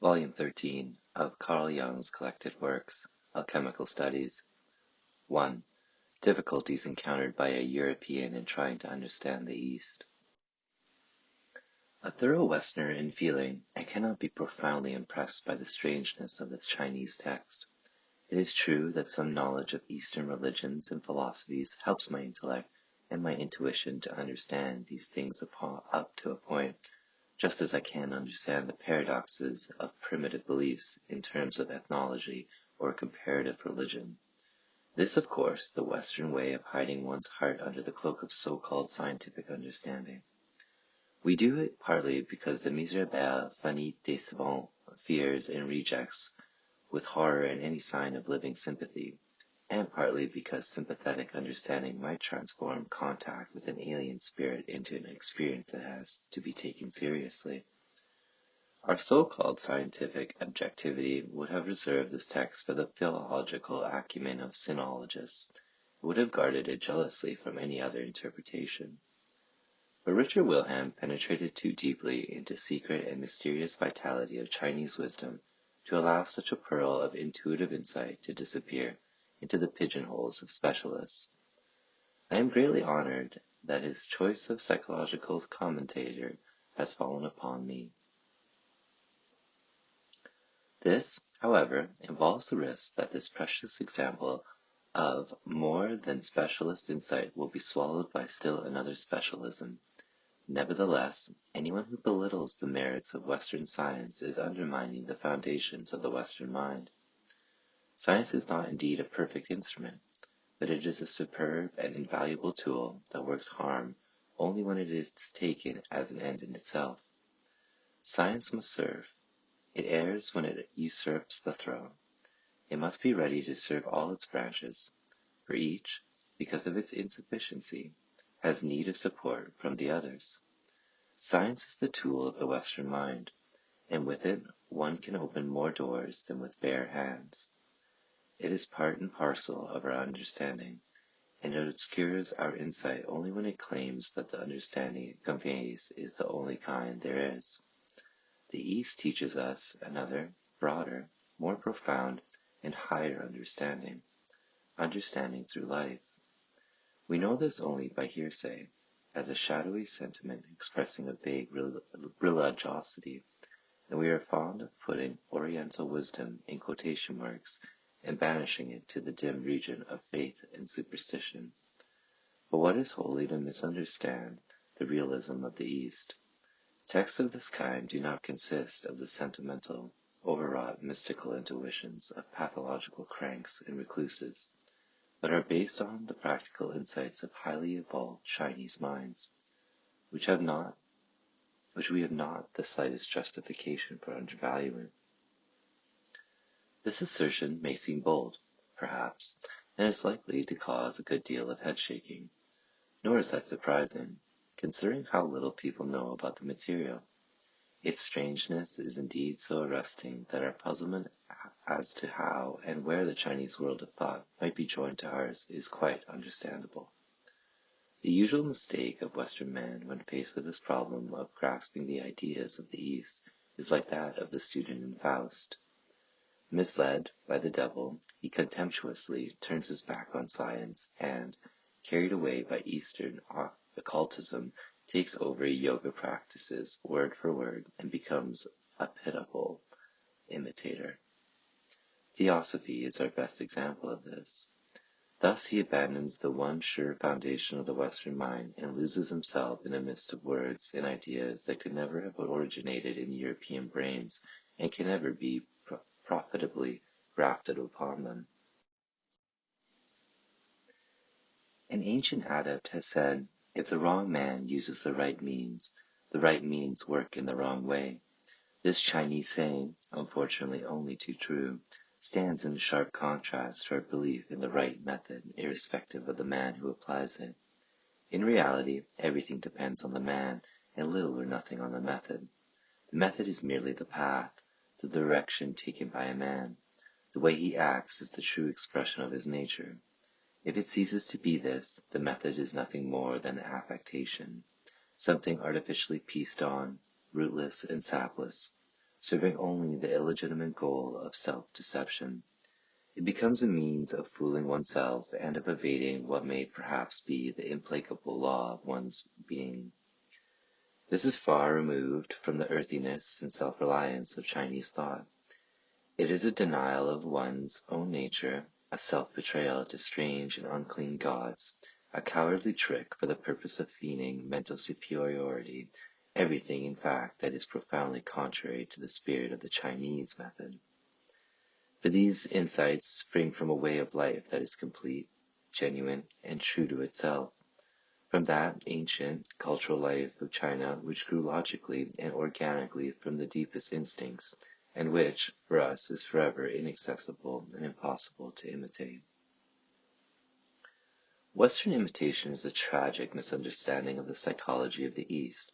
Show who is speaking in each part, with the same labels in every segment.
Speaker 1: Volume 13 of Carl Jung's collected works, Alchemical Studies. 1. Difficulties encountered by a European in trying to understand the East. A thorough Westerner in feeling, I cannot be profoundly impressed by the strangeness of the Chinese text. It is true that some knowledge of Eastern religions and philosophies helps my intellect and my intuition to understand these things up to a point, just as I can understand the paradoxes of primitive beliefs in terms of ethnology or comparative religion. This, of course, the Western way of hiding one's heart under the cloak of so-called scientific understanding. We do it partly because the miserable fanny décevant fears and rejects with horror any sign of living sympathy, and partly because sympathetic understanding might transform contact with an alien spirit into an experience that has to be taken seriously. Our so-called scientific objectivity would have reserved this text for the philological acumen of sinologists, who would have guarded it jealously from any other interpretation. But Richard Wilhelm penetrated too deeply into secret and mysterious vitality of Chinese wisdom to allow such a pearl of intuitive insight to disappear into the pigeonholes of specialists. I am greatly honored that his choice of psychological commentator has fallen upon me. This, however, involves the risk that this precious example of more than specialist insight will be swallowed by still another specialism. Nevertheless, anyone who belittles the merits of Western science is undermining the foundations of the Western mind. Science is not indeed a perfect instrument, but it is a superb and invaluable tool that works harm only when it is taken as an end in itself. Science must serve. It errs when it usurps the throne. It must be ready to serve all its branches, for each, because of its insufficiency, has need of support from the others. Science is the tool of the Western mind, and with it one can open more doors than with bare hands. It is part and parcel of our understanding, and it obscures our insight only when it claims that the understanding it conveys is the only kind there is. The East teaches us another, broader, more profound, and higher understanding through life. We know this only by hearsay, as a shadowy sentiment expressing a vague religiosity, and we are fond of putting Oriental wisdom in quotation marks and banishing it to the dim region of faith and superstition. But what is wholly to misunderstand the realism of the East? Texts of this kind do not consist of the sentimental, overwrought mystical intuitions of pathological cranks and recluses, but are based on the practical insights of highly evolved Chinese minds, which we have not the slightest justification for undervaluing. This assertion may seem bold, perhaps, and is likely to cause a good deal of head-shaking, nor is that surprising, considering how little people know about the material. Its strangeness is indeed so arresting that our puzzlement as to how and where the Chinese world of thought might be joined to ours is quite understandable. The usual mistake of Western man when faced with this problem of grasping the ideas of the East is like that of the student in Faust. Misled by the devil, he contemptuously turns his back on science and, carried away by Eastern occultism, takes over yoga practices word for word and becomes a pitiful imitator. Theosophy is our best example of this. Thus he abandons the one sure foundation of the Western mind and loses himself in a mist of words and ideas that could never have originated in European brains and can never be profitably grafted upon them. An ancient adept has said, if the wrong man uses the right means work in the wrong way. This Chinese saying, unfortunately only too true, stands in sharp contrast to our belief in the right method, irrespective of the man who applies it. In reality, everything depends on the man, and little or nothing on the method. The method is merely the path, the direction taken by a man. The way he acts is the true expression of his nature. If it ceases to be this, the method is nothing more than affectation, something artificially pieced on, rootless and sapless, serving only the illegitimate goal of self-deception. It becomes a means of fooling oneself and of evading what may perhaps be the implacable law of one's being. This is far removed from the earthiness and self-reliance of Chinese thought. It is a denial of one's own nature, a self-betrayal to strange and unclean gods, a cowardly trick for the purpose of feigning mental superiority, everything, in fact, that is profoundly contrary to the spirit of the Chinese method. For these insights spring from a way of life that is complete, genuine, and true to itself, from that ancient cultural life of China which grew logically and organically from the deepest instincts, and which, for us, is forever inaccessible and impossible to imitate. Western imitation is a tragic misunderstanding of the psychology of the East,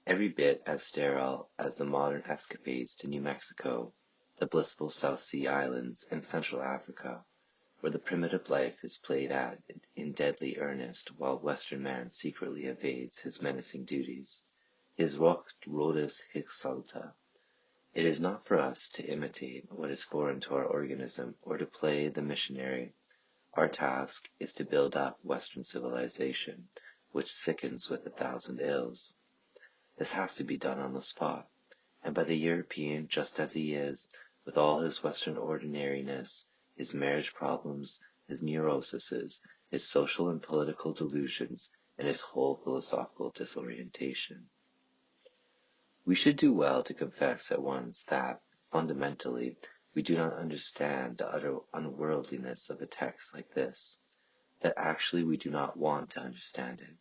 Speaker 1: every bit as sterile as the modern escapades to New Mexico, the blissful South Sea Islands, and Central Africa, where the primitive life is played at in deadly earnest while Western man secretly evades his menacing duties, his Rocht Rhodus hic salta. It is not for us to imitate what is foreign to our organism or to play the missionary. Our task is to build up Western civilization, which sickens with 1,000 ills. This has to be done on the spot, and by the European just as he is, with all his Western ordinariness, his marriage problems, his neuroses, his social and political delusions, and his whole philosophical disorientation. We should do well to confess at once that, fundamentally, we do not understand the utter unworldliness of a text like this, that actually we do not want to understand it.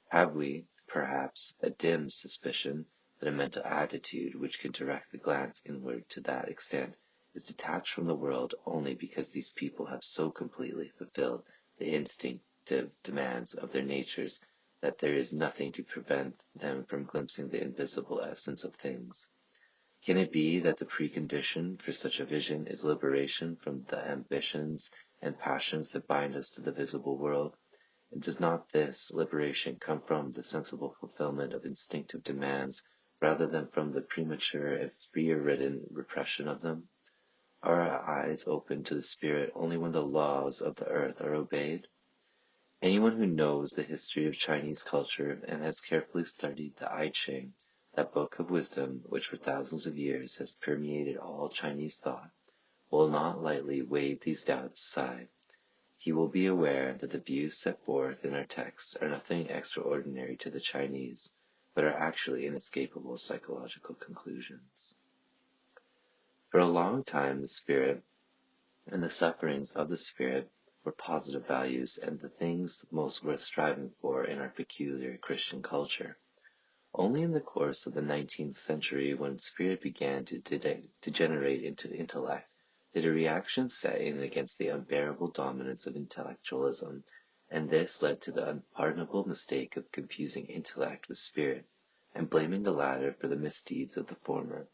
Speaker 1: Have we, perhaps, a dim suspicion that a mental attitude which can direct the glance inward to that extent is detached from the world only because these people have so completely fulfilled the instinctive demands of their natures that there is nothing to prevent them from glimpsing the invisible essence of things? Can it be that the precondition for such a vision is liberation from the ambitions and passions that bind us to the visible world? And does not this liberation come from the sensible fulfillment of instinctive demands rather than from the premature and fear-ridden repression of them? Are our eyes open to the spirit only when the laws of the earth are obeyed? Anyone who knows the history of Chinese culture and has carefully studied the I Ching, that book of wisdom which for thousands of years has permeated all Chinese thought, will not lightly wave these doubts aside. He will be aware that the views set forth in our texts are nothing extraordinary to the Chinese, but are actually inescapable psychological conclusions. For a long time, the spirit and the sufferings of the spirit were positive values and the things most worth striving for in our peculiar Christian culture. Only in the course of the 19th century, when spirit began to degenerate into intellect, did a reaction set in against the unbearable dominance of intellectualism, and this led to the unpardonable mistake of confusing intellect with spirit, and blaming the latter for the misdeeds of the former.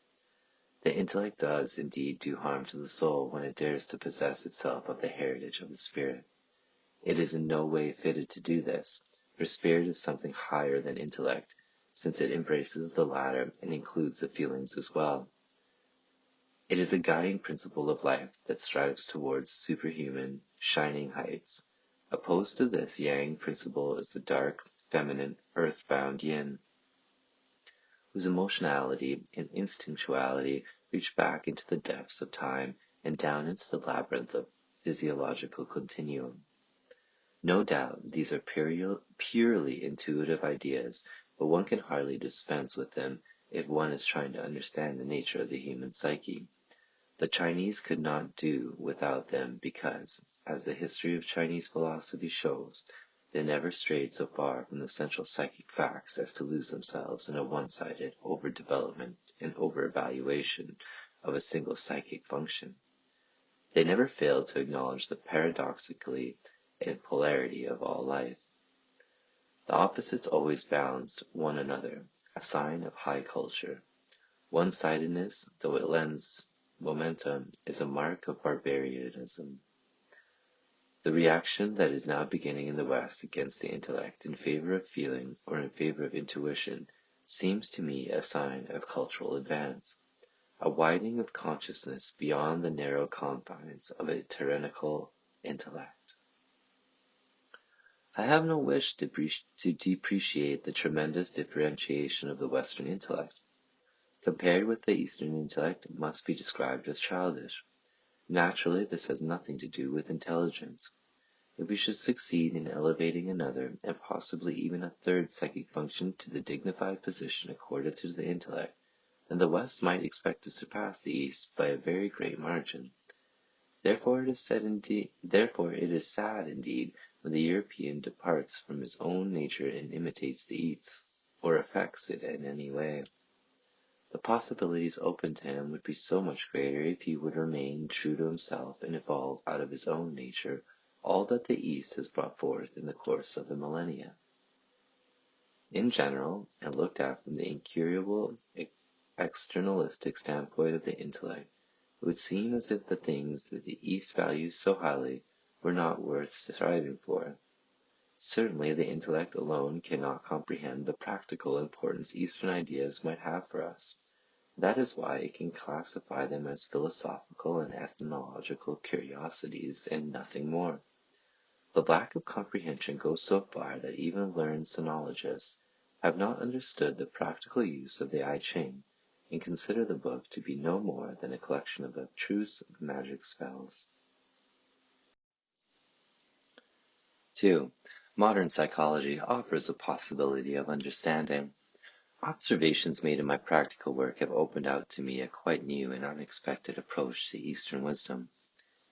Speaker 1: The intellect does indeed do harm to the soul when it dares to possess itself of the heritage of the spirit. It is in no way fitted to do this, for spirit is something higher than intellect, since it embraces the latter and includes the feelings as well. It is a guiding principle of life that strives towards superhuman, shining heights. Opposed to this yang principle is the dark, feminine, earthbound yin, whose emotionality and instinctuality reach back into the depths of time and down into the labyrinth of physiological continuum. No doubt these are purely intuitive ideas, but one can hardly dispense with them if one is trying to understand the nature of the human psyche. The Chinese could not do without them because, as the history of Chinese philosophy shows, they never strayed so far from the central psychic facts as to lose themselves in a one-sided over-development and over-evaluation of a single psychic function. They never failed to acknowledge the paradoxically and polarity of all life. The opposites always balanced one another, a sign of high culture. One-sidedness, though it lends momentum, is a mark of barbarianism. The reaction that is now beginning in the West against the intellect in favor of feeling or in favor of intuition seems to me a sign of cultural advance. a widening of consciousness beyond the narrow confines of a tyrannical intellect. I have no wish to depreciate the tremendous differentiation of the Western intellect. Compared with the Eastern intellect, it must be described as childish. Naturally, this has nothing to do with intelligence. If we should succeed in elevating another, and possibly even a third psychic function to the dignified position accorded to the intellect, then the West might expect to surpass the East by a very great margin. Therefore it is sad indeed when the European departs from his own nature and imitates the East, or affects it in any way. The possibilities open to him would be so much greater if he would remain true to himself and evolve out of his own nature all that the East has brought forth in the course of the millennia. In general, and looked at from the incurable externalistic standpoint of the intellect, it would seem as if the things that the East values so highly were not worth striving for. Certainly the intellect alone cannot comprehend the practical importance Eastern ideas might have for us. That is why it can classify them as philosophical and ethnological curiosities and nothing more. The lack of comprehension goes so far that even learned sinologists have not understood the practical use of the I Ching, and consider the book to be no more than a collection of abstruse magic spells. 2. Modern psychology offers a possibility of understanding. Observations made in my practical work have opened out to me a quite new and unexpected approach to Eastern wisdom.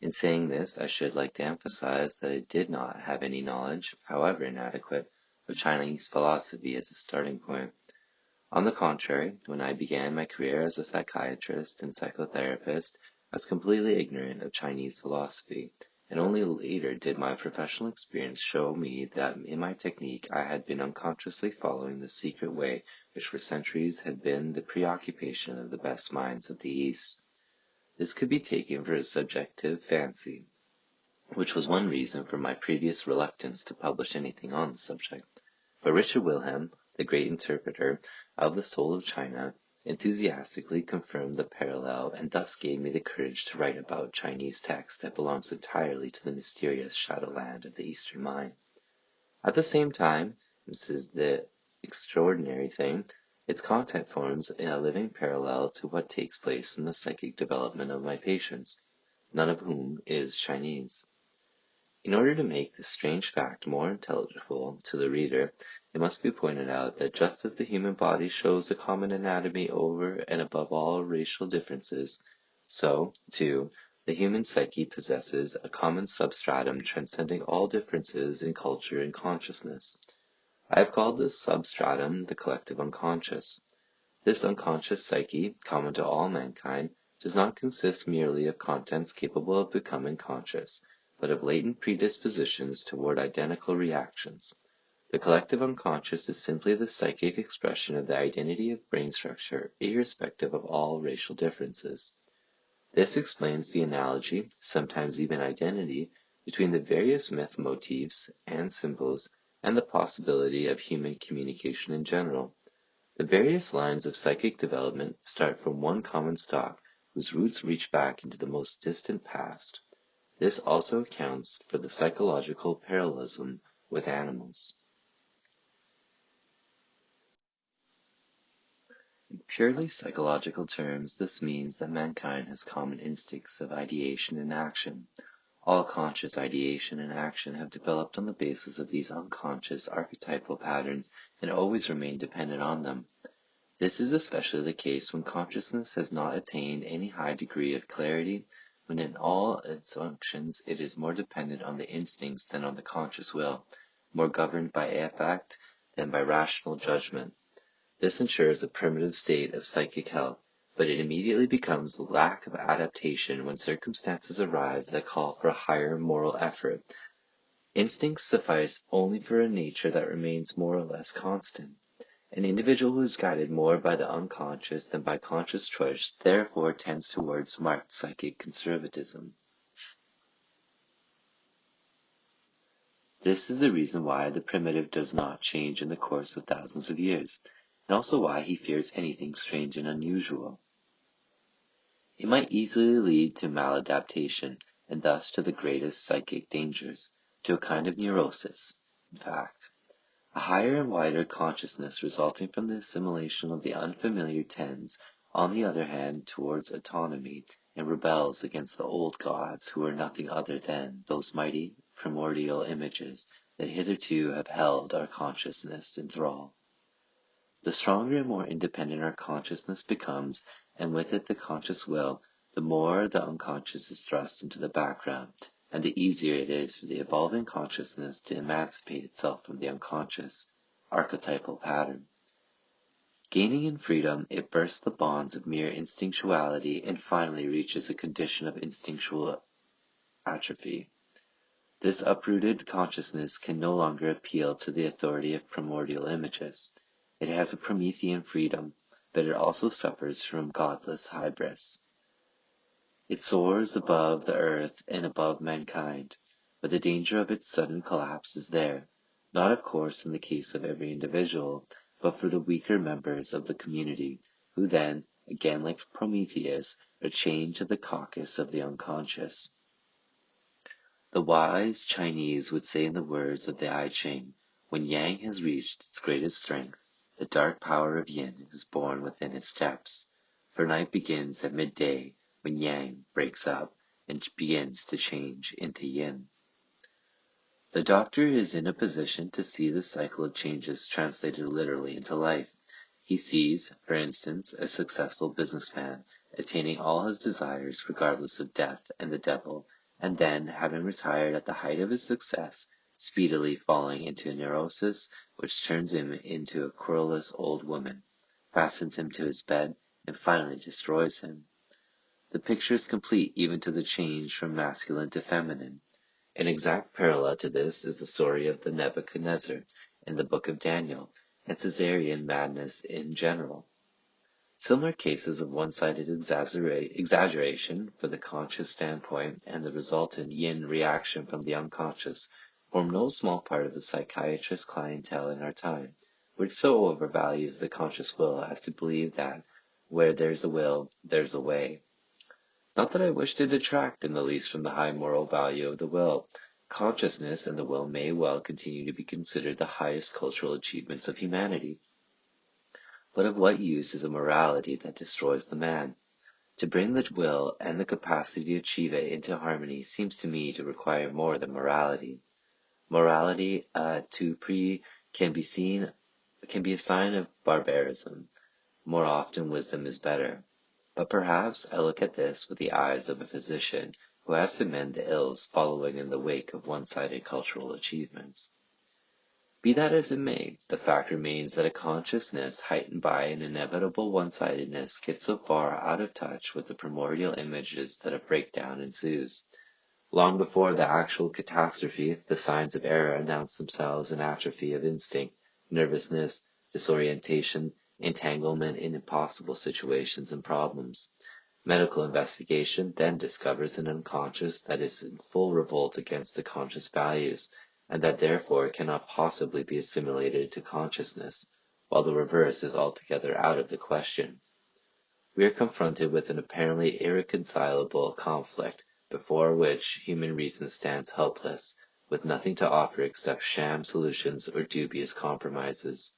Speaker 1: In saying this, I should like to emphasize that I did not have any knowledge, however inadequate, of Chinese philosophy as a starting point. On the contrary, when I began my career as a psychiatrist and psychotherapist, I was completely ignorant of Chinese philosophy, and only later did my professional experience show me that in my technique I had been unconsciously following the secret way which for centuries had been the preoccupation of the best minds of the East. This could be taken for a subjective fancy, which was one reason for my previous reluctance to publish anything on the subject. But Richard Wilhelm, the great interpreter of the soul of China, enthusiastically confirmed the parallel and thus gave me the courage to write about Chinese text that belongs entirely to the mysterious shadowland of the Eastern mind. At the same time, this is the extraordinary thing, its content forms a living parallel to what takes place in the psychic development of my patients, none of whom is Chinese. In order to make this strange fact more intelligible to the reader, it must be pointed out that just as the human body shows a common anatomy over and above all racial differences, so, too, the human psyche possesses a common substratum transcending all differences in culture and consciousness. I have called this substratum the collective unconscious. This unconscious psyche, common to all mankind, does not consist merely of contents capable of becoming conscious, but of latent predispositions toward identical reactions. The collective unconscious is simply the psychic expression of the identity of brain structure, irrespective of all racial differences. This explains the analogy, sometimes even identity, between the various myth motifs and symbols and the possibility of human communication in general. The various lines of psychic development start from one common stock, whose roots reach back into the most distant past. This also accounts for the psychological parallelism with animals. In purely psychological terms, this means that mankind has common instincts of ideation and action. All conscious ideation and action have developed on the basis of these unconscious archetypal patterns and always remain dependent on them. This is especially the case when consciousness has not attained any high degree of clarity, when in all its functions it is more dependent on the instincts than on the conscious will, more governed by affect than by rational judgment. This ensures a primitive state of psychic health, but it immediately becomes the lack of adaptation when circumstances arise that call for a higher moral effort. Instincts suffice only for a nature that remains more or less constant. An individual who is guided more by the unconscious than by conscious choice therefore tends towards marked psychic conservatism. This is the reason why the primitive does not change in the course of thousands of years, and also why he fears anything strange and unusual. It might easily lead to maladaptation, and thus to the greatest psychic dangers, to a kind of neurosis, in fact. A higher and wider consciousness resulting from the assimilation of the unfamiliar tends, on the other hand, towards autonomy, and rebels against the old gods who are nothing other than those mighty primordial images that hitherto have held our consciousness in thrall. The stronger and more independent our consciousness becomes, and with it the conscious will, the more the unconscious is thrust into the background, and the easier it is for the evolving consciousness to emancipate itself from the unconscious, archetypal pattern. Gaining in freedom, it bursts the bonds of mere instinctuality and finally reaches a condition of instinctual atrophy. This uprooted consciousness can no longer appeal to the authority of primordial images. It has a Promethean freedom, but it also suffers from godless hybris. It soars above the earth and above mankind, but the danger of its sudden collapse is there, not of course in the case of every individual, but for the weaker members of the community, who then, again like Prometheus, are chained to the caucus of the unconscious. The wise Chinese would say in the words of the I Ching, when Yang has reached its greatest strength, the dark power of Yin is born within his steps, for night begins at midday when Yang breaks up and begins to change into Yin. The doctor is in a position to see the cycle of changes translated literally into life. He sees, for instance, a successful businessman attaining all his desires regardless of death and the devil, and then, having retired at the height of his success, speedily falling into a neurosis which turns him into a querulous old woman, fastens him to his bed, and finally destroys him. The picture is complete even to the change from masculine to feminine. An exact parallel to this is the story of the Nebuchadnezzar in the book of Daniel, and Caesarean madness in general. Similar cases of one-sided exaggeration for the conscious standpoint and the resultant yin reaction from the unconscious form no small part of the psychiatrist clientele in our time, which so overvalues the conscious will as to believe that where there's a will, there's a way. Not that I wish to detract in the least from the high moral value of the will. Consciousness and the will may well continue to be considered the highest cultural achievements of humanity. But of what use is a morality that destroys the man? To bring the will and the capacity to achieve it into harmony seems to me to require more than morality. Morality, can be a sign of barbarism. More often wisdom is better. But perhaps I look at this with the eyes of a physician who has to mend the ills following in the wake of one-sided cultural achievements. Be that as it may, the fact remains that a consciousness heightened by an inevitable one-sidedness gets so far out of touch with the primordial images that a breakdown ensues. Long before the actual catastrophe, the signs of error announce themselves in atrophy of instinct, nervousness, disorientation, entanglement in impossible situations and problems. Medical investigation then discovers an unconscious that is in full revolt against the conscious values, and that therefore cannot possibly be assimilated to consciousness, while the reverse is altogether out of the question. We are confronted with an apparently irreconcilable conflict, before which human reason stands helpless, with nothing to offer except sham solutions or dubious compromises.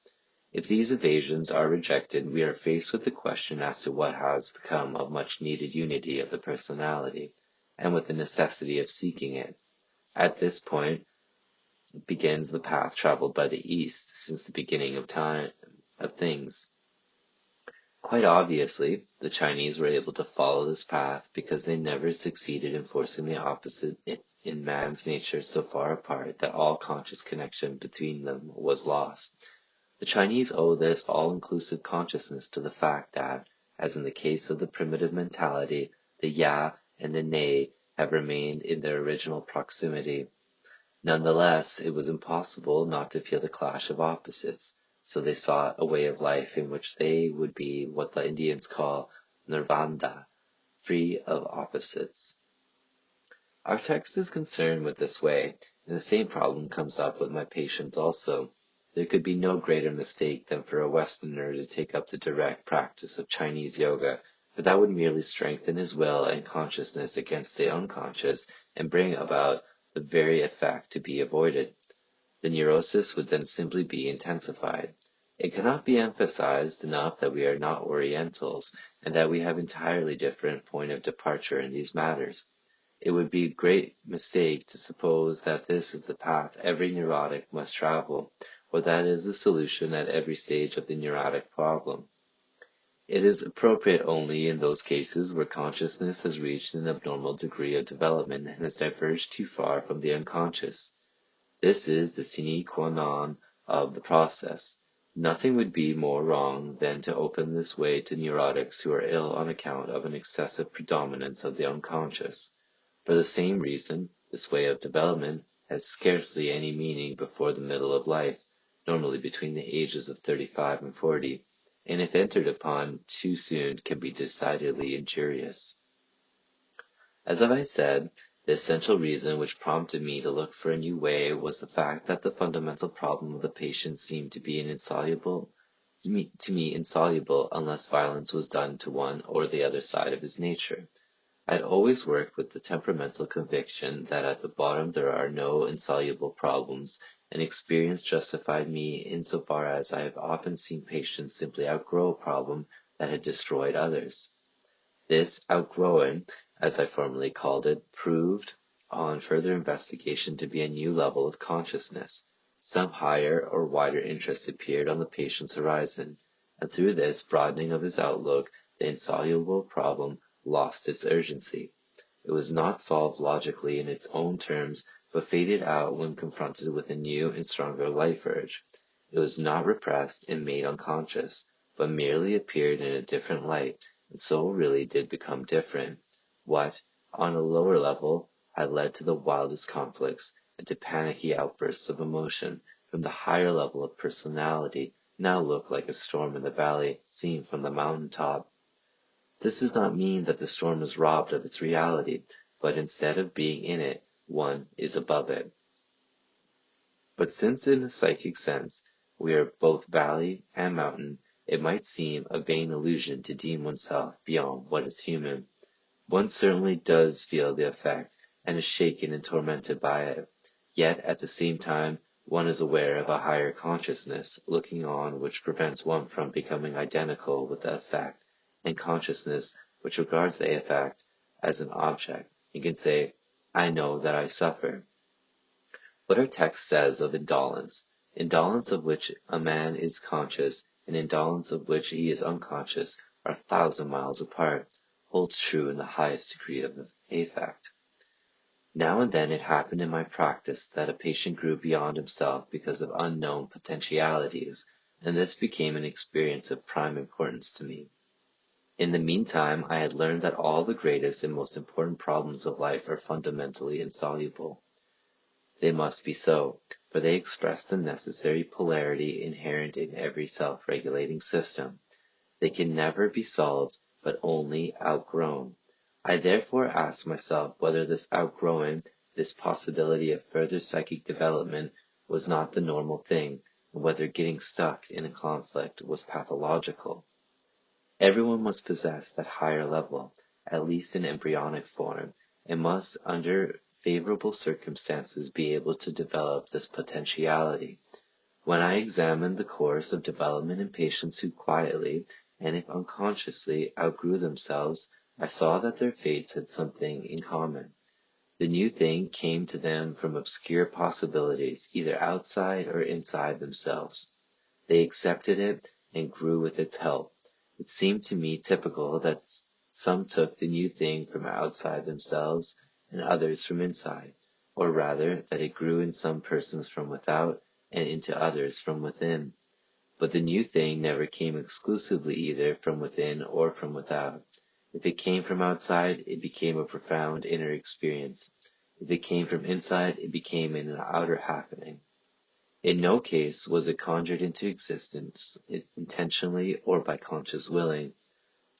Speaker 1: If these evasions are rejected, we are faced with the question as to what has become of much needed unity of the personality, and with the necessity of seeking it. At this point begins the path traveled by the East since the beginning of things. Quite obviously, the Chinese were able to follow this path because they never succeeded in forcing the opposite in man's nature so far apart that all conscious connection between them was lost. The Chinese owe this all-inclusive consciousness to the fact that, as in the case of the primitive mentality, the ya and the nei have remained in their original proximity. Nonetheless, it was impossible not to feel the clash of opposites, so they sought a way of life in which they would be what the Indians call nirvana, free of opposites. Our text is concerned with this way, and the same problem comes up with my patients also. There could be no greater mistake than for a Westerner to take up the direct practice of Chinese yoga for that would merely strengthen his will and consciousness against the unconscious and bring about the very effect to be avoided. The neurosis would then simply be intensified. It cannot be emphasized enough that we are not Orientals, and that we have entirely different point of departure in these matters. It would be a great mistake to suppose that this is the path every neurotic must travel, or that it is the solution at every stage of the neurotic problem. It is appropriate only in those cases where consciousness has reached an abnormal degree of development and has diverged too far from the unconscious. This is the sine qua non of the process. Nothing would be more wrong than to open this way to neurotics who are ill on account of an excessive predominance of the unconscious. For the same reason, this way of development has scarcely any meaning before the middle of life, normally between the ages of 35 and 40, and if entered upon too soon can be decidedly injurious. As I said, the essential reason which prompted me to look for a new way was the fact that the fundamental problem of the patient seemed to me insoluble unless violence was done to one or the other side of his nature. I had always worked with the temperamental conviction that at the bottom there are no insoluble problems, and experience justified me insofar as I have often seen patients simply outgrow a problem that had destroyed others. This outgrowing, as I formerly called it, proved on further investigation to be a new level of consciousness. Some higher or wider interest appeared on the patient's horizon, and through this broadening of his outlook, the insoluble problem lost its urgency. It was not solved logically in its own terms, but faded out when confronted with a new and stronger life urge. It was not repressed and made unconscious, but merely appeared in a different light, and so really did become different. What, on a lower level, had led to the wildest conflicts and to panicky outbursts of emotion from the higher level of personality now looked like a storm in the valley seen from the mountain top. This does not mean that the storm is robbed of its reality, but instead of being in it, one is above it. But since in a psychic sense we are both valley and mountain, it might seem a vain illusion to deem oneself beyond what is human. One certainly does feel the effect, and is shaken and tormented by it. Yet at the same time one is aware of a higher consciousness looking on which prevents one from becoming identical with the effect, and consciousness which regards the effect as an object, and can say, I know that I suffer. What our text says of indolence of which a man is conscious, and indolence of which he is unconscious, are 1,000 miles apart, holds true in the highest degree of affect. Now and then it happened in my practice that a patient grew beyond himself because of unknown potentialities, and this became an experience of prime importance to me. In the meantime, I had learned that all the greatest and most important problems of life are fundamentally insoluble. They must be so, for they express the necessary polarity inherent in every self-regulating system. They can never be solved, but only outgrown. I therefore asked myself whether this outgrowing, this possibility of further psychic development, was not the normal thing, and whether getting stuck in a conflict was pathological. Everyone must possess that higher level, at least in embryonic form, and must, under favorable circumstances, be able to develop this potentiality. When I examined the course of development in patients who quietly, and if unconsciously, outgrew themselves, I saw that their fates had something in common. The new thing came to them from obscure possibilities, either outside or inside themselves. They accepted it and grew with its help. It seemed to me typical that some took the new thing from outside themselves and others from inside, or rather that it grew in some persons from without and into others from within. But the new thing never came exclusively either from within or from without. If it came from outside, it became a profound inner experience. If it came from inside, it became an outer happening. In no case was it conjured into existence intentionally or by conscious willing,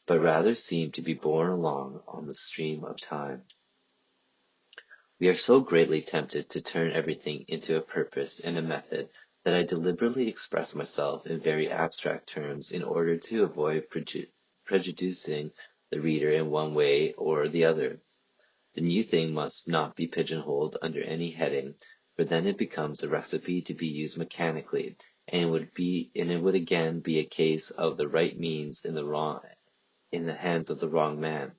Speaker 1: but rather seemed to be borne along on the stream of time. We are so greatly tempted to turn everything into a purpose and a method that I deliberately express myself in very abstract terms in order to avoid prejudicing the reader in one way or the other. The new thing must not be pigeonholed under any heading, for then it becomes a recipe to be used mechanically, and it would again be a case of the right means in the hands of the wrong man.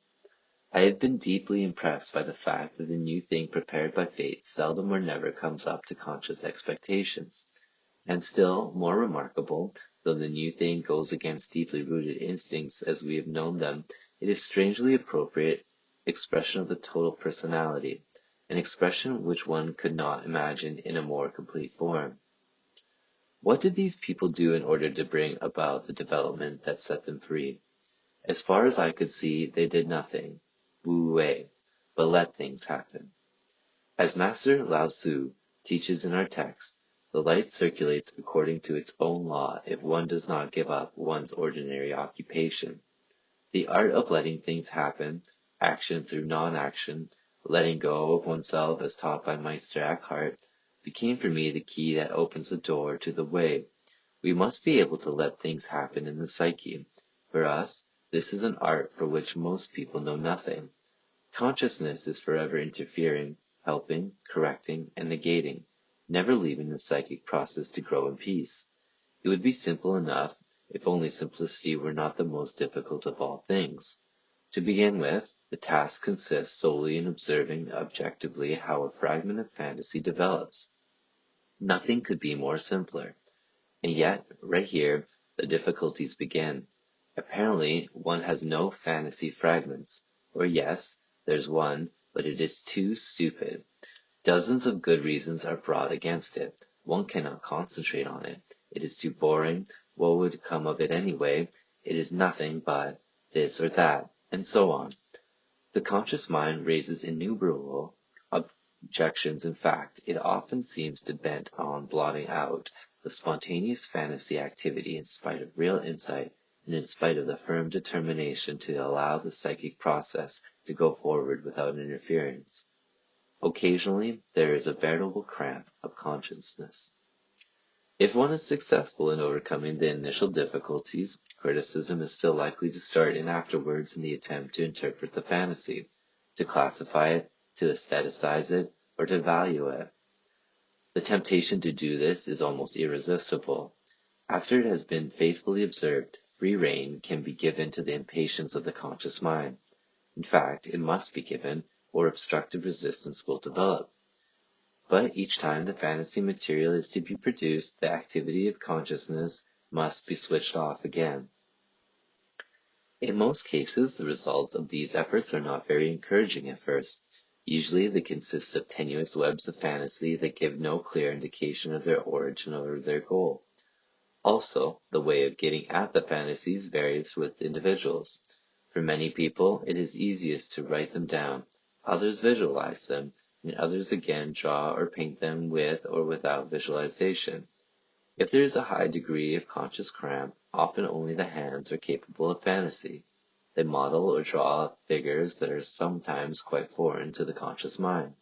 Speaker 1: I have been deeply impressed by the fact that the new thing prepared by fate seldom or never comes up to conscious expectations. And still more remarkable, though the new thing goes against deeply rooted instincts as we have known them, it is strangely appropriate expression of the total personality, an expression which one could not imagine in a more complete form. What did these people do in order to bring about the development that set them free? As far as I could see, they did nothing, wu wei, but let things happen. As Master Lao Tzu teaches in our text, the light circulates according to its own law if one does not give up one's ordinary occupation. The art of letting things happen, action through non-action, letting go of oneself as taught by Meister Eckhart, became for me the key that opens the door to the way. We must be able to let things happen in the psyche. For us, this is an art for which most people know nothing. Consciousness is forever interfering, helping, correcting, and negating, never leaving the psychic process to grow in peace. It would be simple enough if only simplicity were not the most difficult of all things. To begin with, the task consists solely in observing objectively how a fragment of fantasy develops. Nothing could be more simpler. And yet, right here, the difficulties begin. Apparently, one has no fantasy fragments. Or yes, there's one, but it is too stupid. Dozens of good reasons are brought against it. One cannot concentrate on it. It is too boring. What would come of it anyway? It is nothing but this or that, and so on. The conscious mind raises innumerable objections. In fact, it often seems to bent on blotting out the spontaneous fantasy activity in spite of real insight and in spite of the firm determination to allow the psychic process to go forward without interference. Occasionally, there is a veritable cramp of consciousness. If one is successful in overcoming the initial difficulties, criticism is still likely to start in afterwards in the attempt to interpret the fantasy, to classify it, to aestheticize it, or to value it. The temptation to do this is almost irresistible. After it has been faithfully observed, free rein can be given to the impatience of the conscious mind. In fact, it must be given, or obstructive resistance will develop. But each time the fantasy material is to be produced, the activity of consciousness must be switched off again. In most cases, the results of these efforts are not very encouraging at first. Usually they consist of tenuous webs of fantasy that give no clear indication of their origin or their goal. Also, the way of getting at the fantasies varies with individuals. For many people, it is easiest to write them down. Others visualize them, and others again draw or paint them with or without visualization. If there is a high degree of conscious cramp, often only the hands are capable of fantasy. They model or draw figures that are sometimes quite foreign to the conscious mind.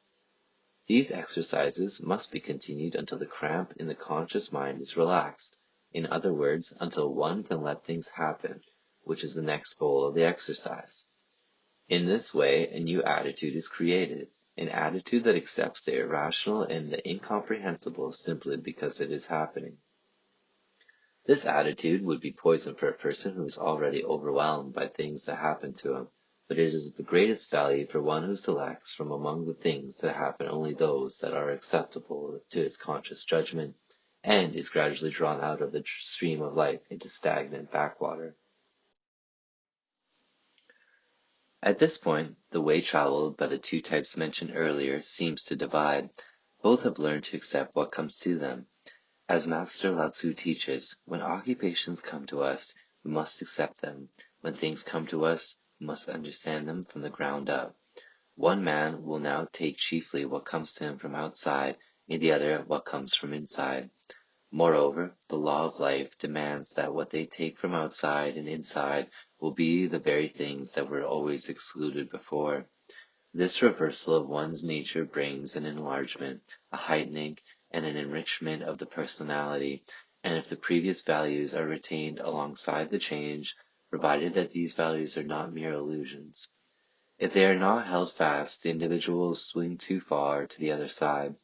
Speaker 1: These exercises must be continued until the cramp in the conscious mind is relaxed. In other words, until one can let things happen, which is the next goal of the exercise. In this way, a new attitude is created, an attitude that accepts the irrational and the incomprehensible simply because it is happening. This attitude would be poison for a person who is already overwhelmed by things that happen to him, but it is of the greatest value for one who selects from among the things that happen only those that are acceptable to his conscious judgment, and is gradually drawn out of the stream of life into stagnant backwater. At this point, the way traveled by the two types mentioned earlier seems to divide. Both have learned to accept what comes to them. As Master Lao Tzu teaches, when occupations come to us, we must accept them. When things come to us, we must understand them from the ground up. One man will now take chiefly what comes to him from outside, and the other what comes from inside. Moreover, the law of life demands that what they take from outside and inside will be the very things that were always excluded before. This reversal of one's nature brings an enlargement, a heightening, and an enrichment of the personality, and if the previous values are retained alongside the change, provided that these values are not mere illusions. If they are not held fast, the individual will swing too far to the other side,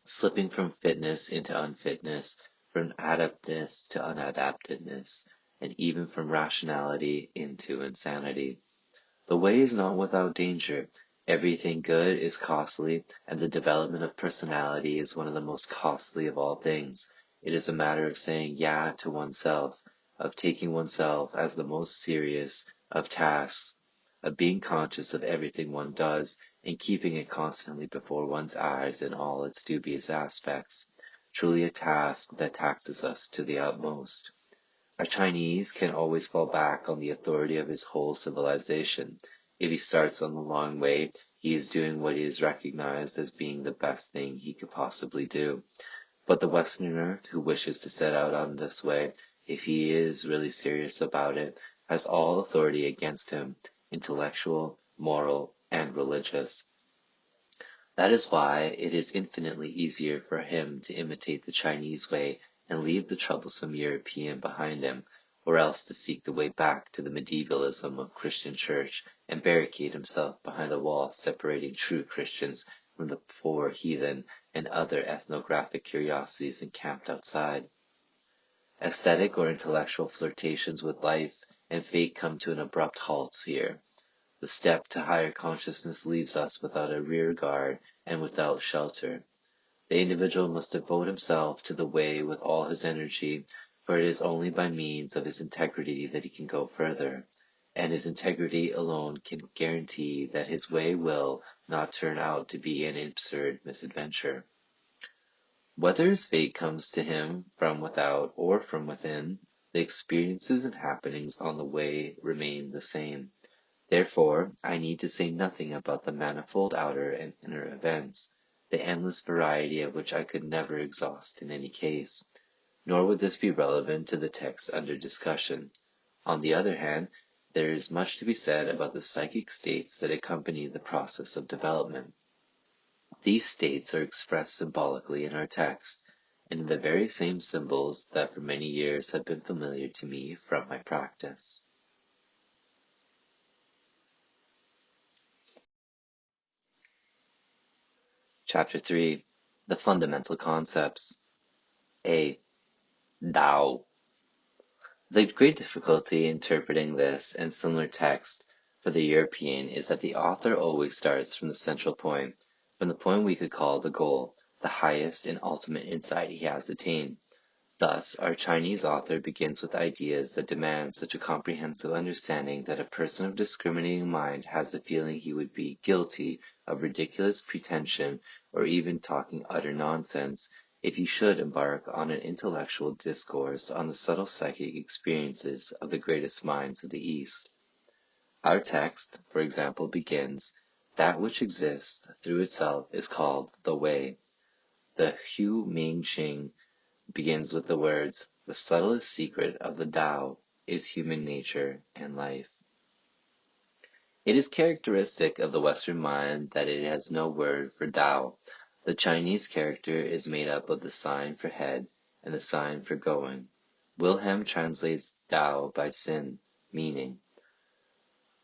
Speaker 1: slipping from fitness into unfitness, from adaptedness to unadaptedness, and even from rationality into insanity. The way is not without danger. Everything good is costly, and the development of personality is one of the most costly of all things. It is a matter of saying "yeah" to oneself, of taking oneself as the most serious of tasks, of being conscious of everything one does, and keeping it constantly before one's eyes in all its dubious aspects. Truly a task that taxes us to the utmost. A Chinese can always fall back on the authority of his whole civilization. If he starts on the long way, he is doing what is recognized as being the best thing he could possibly do. But the Westerner who wishes to set out on this way, if he is really serious about it, has all authority against him, intellectual, moral, and religious. That is why it is infinitely easier for him to imitate the Chinese way and leave the troublesome European behind him, or else to seek the way back to the medievalism of Christian Church and barricade himself behind a wall separating true Christians from the poor heathen and other ethnographic curiosities encamped outside. Aesthetic or intellectual flirtations with life and fate come to an abrupt halt here. The step to higher consciousness leaves us without a rear guard and without shelter. The individual must devote himself to the way with all his energy, for it is only by means of his integrity that he can go further, and his integrity alone can guarantee that his way will not turn out to be an absurd misadventure. Whether his fate comes to him from without or from within, the experiences and happenings on the way remain the same. Therefore, I need to say nothing about the manifold outer and inner events, the endless variety of which I could never exhaust in any case. Nor would this be relevant to the text under discussion. On the other hand, there is much to be said about the psychic states that accompany the process of development. These states are expressed symbolically in our text, and in the very same symbols that for many years have been familiar to me from my practice. Chapter 3. The Fundamental Concepts. A. Tao. The great difficulty interpreting this and similar text for the European is that the author always starts from the central point, from the point we could call the goal, the highest and ultimate insight he has attained. Thus, our Chinese author begins with ideas that demand such a comprehensive understanding that a person of discriminating mind has the feeling he would be guilty of ridiculous pretension or even talking utter nonsense if he should embark on an intellectual discourse on the subtle psychic experiences of the greatest minds of the East. Our text, for example, begins, "That which exists through itself is called the Way." The Hu Ming Ching begins with the words, "The subtlest secret of the Tao is human nature and life." It is characteristic of the Western mind that it has no word for Tao. The Chinese character is made up of the sign for head and the sign for going. Wilhelm translates Tao by sin, meaning.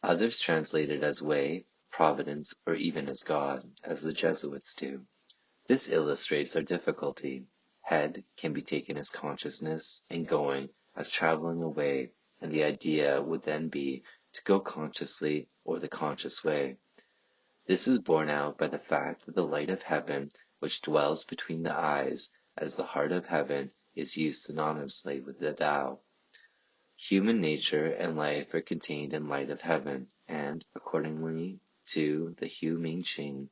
Speaker 1: Others translate it as way, providence, or even as God, as the Jesuits do. This illustrates our difficulty. Head can be taken as consciousness, and going as traveling away, and the idea would then be to go consciously or the conscious way. This is borne out by the fact that the light of heaven, which dwells between the eyes, as the heart of heaven, is used synonymously with the Tao. Human nature and life are contained in light of heaven, and, accordingly to the Hu Ming Ching,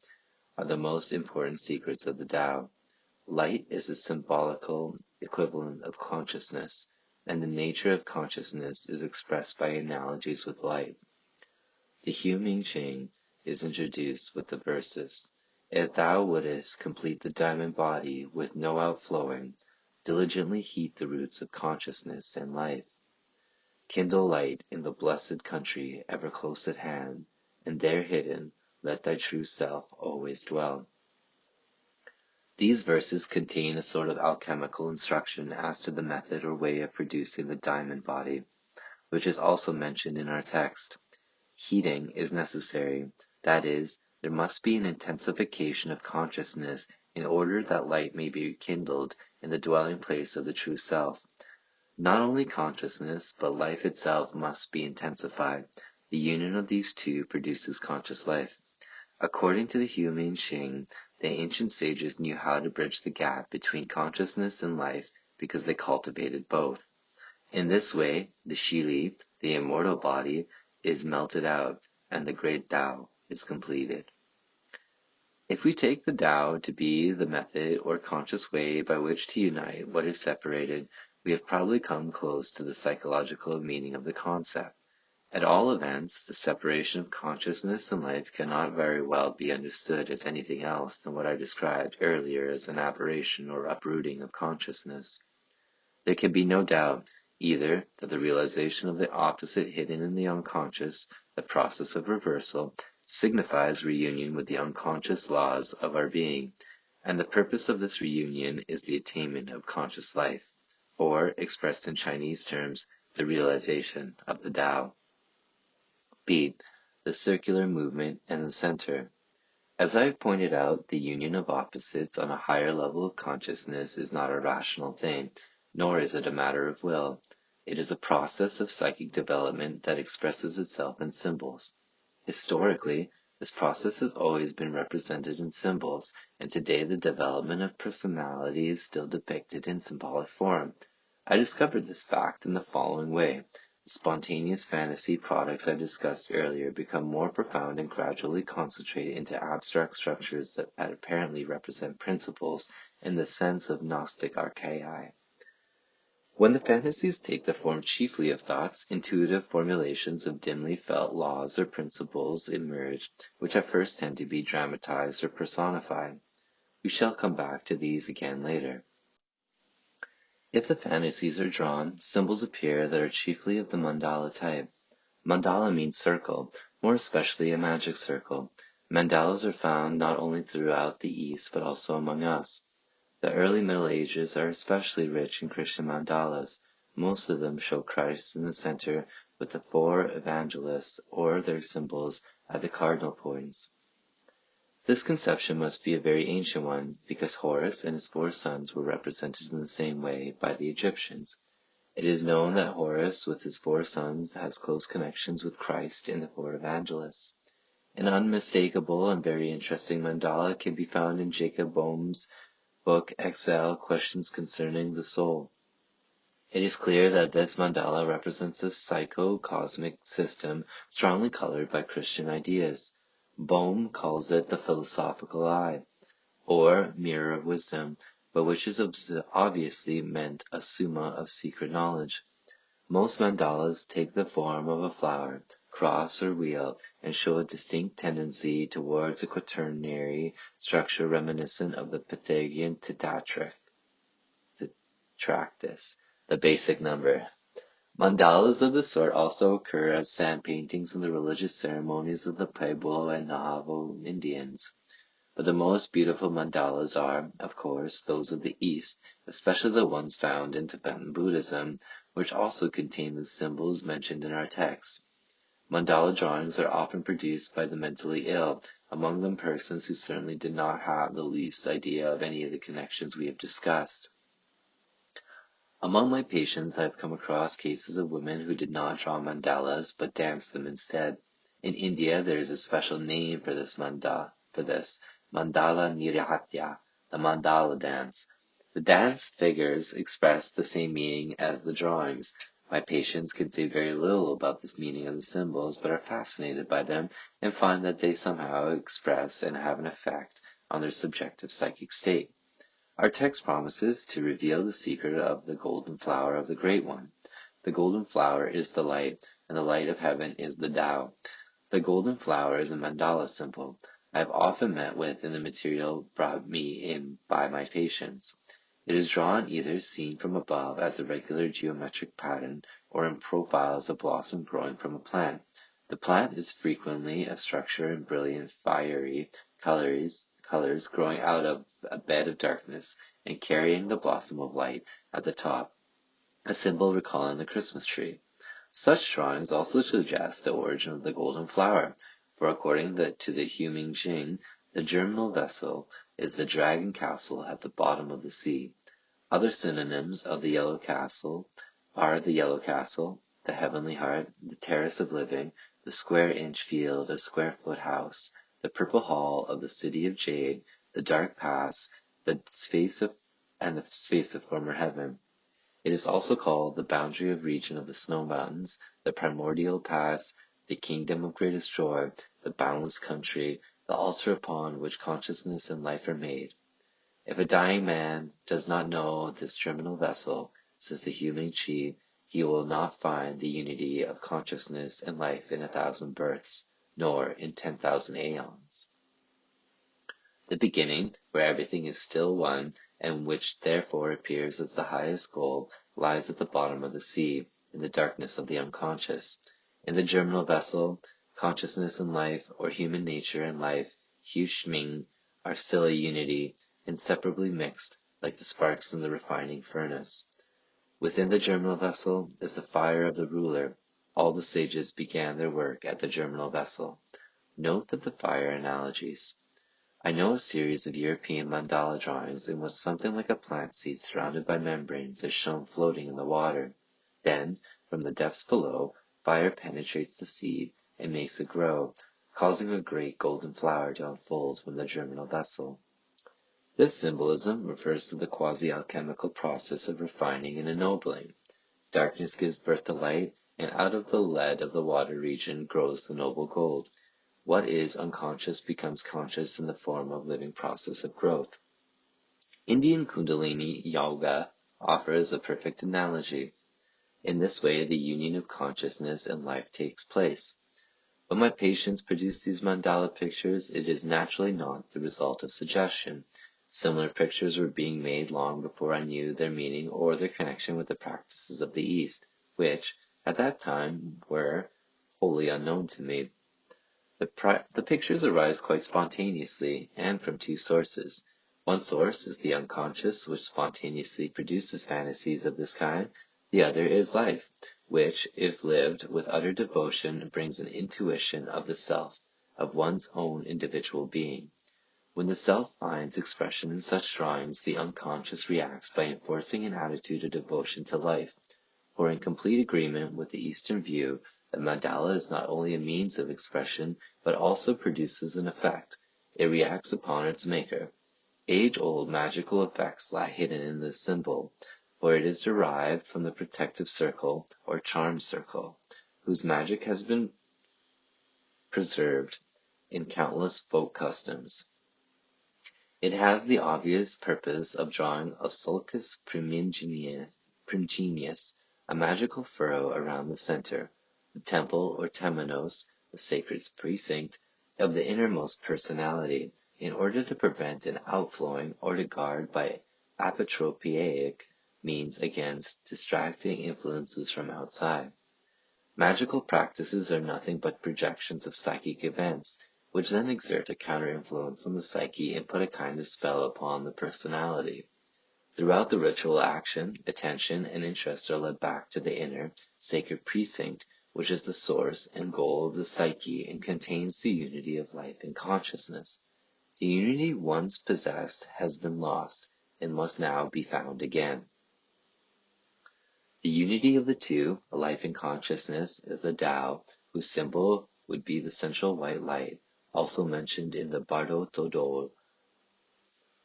Speaker 1: are the most important secrets of the Tao. Light is a symbolical equivalent of consciousness, and the nature of consciousness is expressed by analogies with light. The Hu Ming Ching is introduced with the verses, "If thou wouldest complete the diamond body with no outflowing, diligently heat the roots of consciousness and life. Kindle light in the blessed country ever close at hand, and there hidden let thy true self always dwell." These verses contain a sort of alchemical instruction as to the method or way of producing the diamond body. which is also mentioned in our text. Heating is necessary. That is, there must be an intensification of consciousness in order that light may be kindled in the dwelling place of the true self. Not only consciousness, but life itself must be intensified. The union of these two produces conscious life. According to the Humane Xing, the ancient sages knew how to bridge the gap between consciousness and life because they cultivated both. In this way, the Shili, the immortal body, is melted out, and the great Tao is completed. If we take the Tao to be the method or conscious way by which to unite what is separated, we have probably come close to the psychological meaning of the concept. At all events, the separation of consciousness and life cannot very well be understood as anything else than what I described earlier as an aberration or uprooting of consciousness. There can be no doubt, either, that the realization of the opposite hidden in the unconscious, the process of reversal, signifies reunion with the unconscious laws of our being, and the purpose of this reunion is the attainment of conscious life, or, expressed in Chinese terms, the realization of the Tao. B. The circular movement and the center. As I have pointed out, the union of opposites on a higher level of consciousness is not a rational thing, nor is it a matter of will. It is a process of psychic development that expresses itself in symbols. Historically, this process has always been represented in symbols, and today the development of personality is still depicted in symbolic form. I discovered this fact in the following way. The spontaneous fantasy products I discussed earlier become more profound and gradually concentrate into abstract structures that apparently represent principles in the sense of Gnostic archaea. When the fantasies take the form chiefly of thoughts, intuitive formulations of dimly felt laws or principles emerge, which at first tend to be dramatized or personified. We shall come back to these again later. If the fantasies are drawn, symbols appear that are chiefly of the mandala type. Mandala means circle, more especially a magic circle. Mandalas are found not only throughout the East, but also among us. The early Middle Ages are especially rich in Christian mandalas. Most of them show Christ in the center with the four evangelists or their symbols at the cardinal points. This conception must be a very ancient one, because Horus and his four sons were represented in the same way by the Egyptians. It is known that Horus with his four sons has close connections with Christ in the four evangelists. An unmistakable and very interesting mandala can be found in Jacob Boehm's book Exile, Questions Concerning the Soul. It is clear that this mandala represents a psycho-cosmic system strongly colored by Christian ideas. Boehm calls it the philosophical eye, or mirror of wisdom, but which is obviously meant a summa of secret knowledge. Most mandalas take the form of a flower, cross, or wheel, and show a distinct tendency towards a quaternary structure reminiscent of the Pythagorean tetractys, the basic number. Mandalas of this sort also occur as sand paintings in the religious ceremonies of the Pueblo and Navajo Indians. But the most beautiful mandalas are, of course, those of the East, especially the ones found in Tibetan Buddhism, which also contain the symbols mentioned in our text. Mandala drawings are often produced by the mentally ill, among them persons who certainly did not have the least idea of any of the connections we have discussed. Among my patients, I have come across cases of women who did not draw mandalas, but danced them instead. In India, there is a special name for this mandala nirhatya, the mandala dance. The dance figures express the same meaning as the drawings. My patients can say very little about this meaning of the symbols, but are fascinated by them and find that they somehow express and have an effect on their subjective psychic state. Our text promises to reveal the secret of the golden flower of the Great One. The golden flower is the light, and the light of heaven is the Tao. The golden flower is a mandala symbol I have often met with in the material brought me in by my patients. It is drawn either seen from above as a regular geometric pattern or in profile as a blossom growing from a plant. The plant is frequently a structure in brilliant fiery colors growing out of a bed of darkness and carrying the blossom of light at the top, a symbol recalling the Christmas tree. Such drawings also suggest the origin of the golden flower, for according to the Jing, the germinal vessel is the dragon castle at the bottom of the sea. Other synonyms of the yellow castle are the yellow castle, the heavenly heart, the terrace of living, the square-inch field or square-foot house, the purple hall of the city of jade, the dark pass, the space of former heaven. It is also called the boundary of region of the snow mountains, the primordial pass, the kingdom of greatest joy, the boundless country, the altar upon which consciousness and life are made. If a dying man does not know this germinal vessel, says the Hu Chi, he will not find the unity of consciousness and life in 1,000 births, nor in 10,000 aeons. The beginning, where everything is still one, and which therefore appears as the highest goal, lies at the bottom of the sea, in the darkness of the unconscious. In the germinal vessel, consciousness and life, or human nature and life, Hu Shming, are still a unity, inseparably mixed, like the sparks in the refining furnace. Within the germinal vessel is the fire of the ruler. All the sages began their work at the germinal vessel. Note that the fire analogies. I know a series of European mandala drawings in which something like a plant seed surrounded by membranes is shown floating in the water. Then, from the depths below, fire penetrates the seed and makes it grow, causing a great golden flower to unfold from the germinal vessel. This symbolism refers to the quasi-alchemical process of refining and ennobling. Darkness gives birth to light, and out of the lead of the water region grows the noble gold. What is unconscious becomes conscious in the form of living process of growth. Indian Kundalini Yoga offers a perfect analogy. In this way, the union of consciousness and life takes place. When my patients produce these mandala pictures, it is naturally not the result of suggestion. Similar pictures were being made long before I knew their meaning or their connection with the practices of the East, which, at that time, were wholly unknown to me. The pictures arise quite spontaneously and from two sources. One source is the unconscious, which spontaneously produces fantasies of this kind. The other is life, which, if lived with utter devotion, brings an intuition of the self, of one's own individual being. When the self finds expression in such drawings, the unconscious reacts by enforcing an attitude of devotion to life. For in complete agreement with the Eastern view, the mandala is not only a means of expression, but also produces an effect. It reacts upon its maker. Age-old magical effects lie hidden in this symbol, for it is derived from the protective circle, or charm circle, whose magic has been preserved in countless folk customs. It has the obvious purpose of drawing a sulcus primigenius, a magical furrow around the center, the temple or temenos, the sacred precinct, of the innermost personality, in order to prevent an outflowing or to guard by apotropaic means against distracting influences from outside. Magical practices are nothing but projections of psychic events, which then exert a counter-influence on the psyche and put a kind of spell upon the personality. Throughout the ritual action, attention and interest are led back to the inner, sacred precinct, which is the source and goal of the psyche and contains the unity of life and consciousness. The unity once possessed has been lost and must now be found again. The unity of the two, life and consciousness, is the Tao, whose symbol would be the central white light, also mentioned in the Bardo Todo.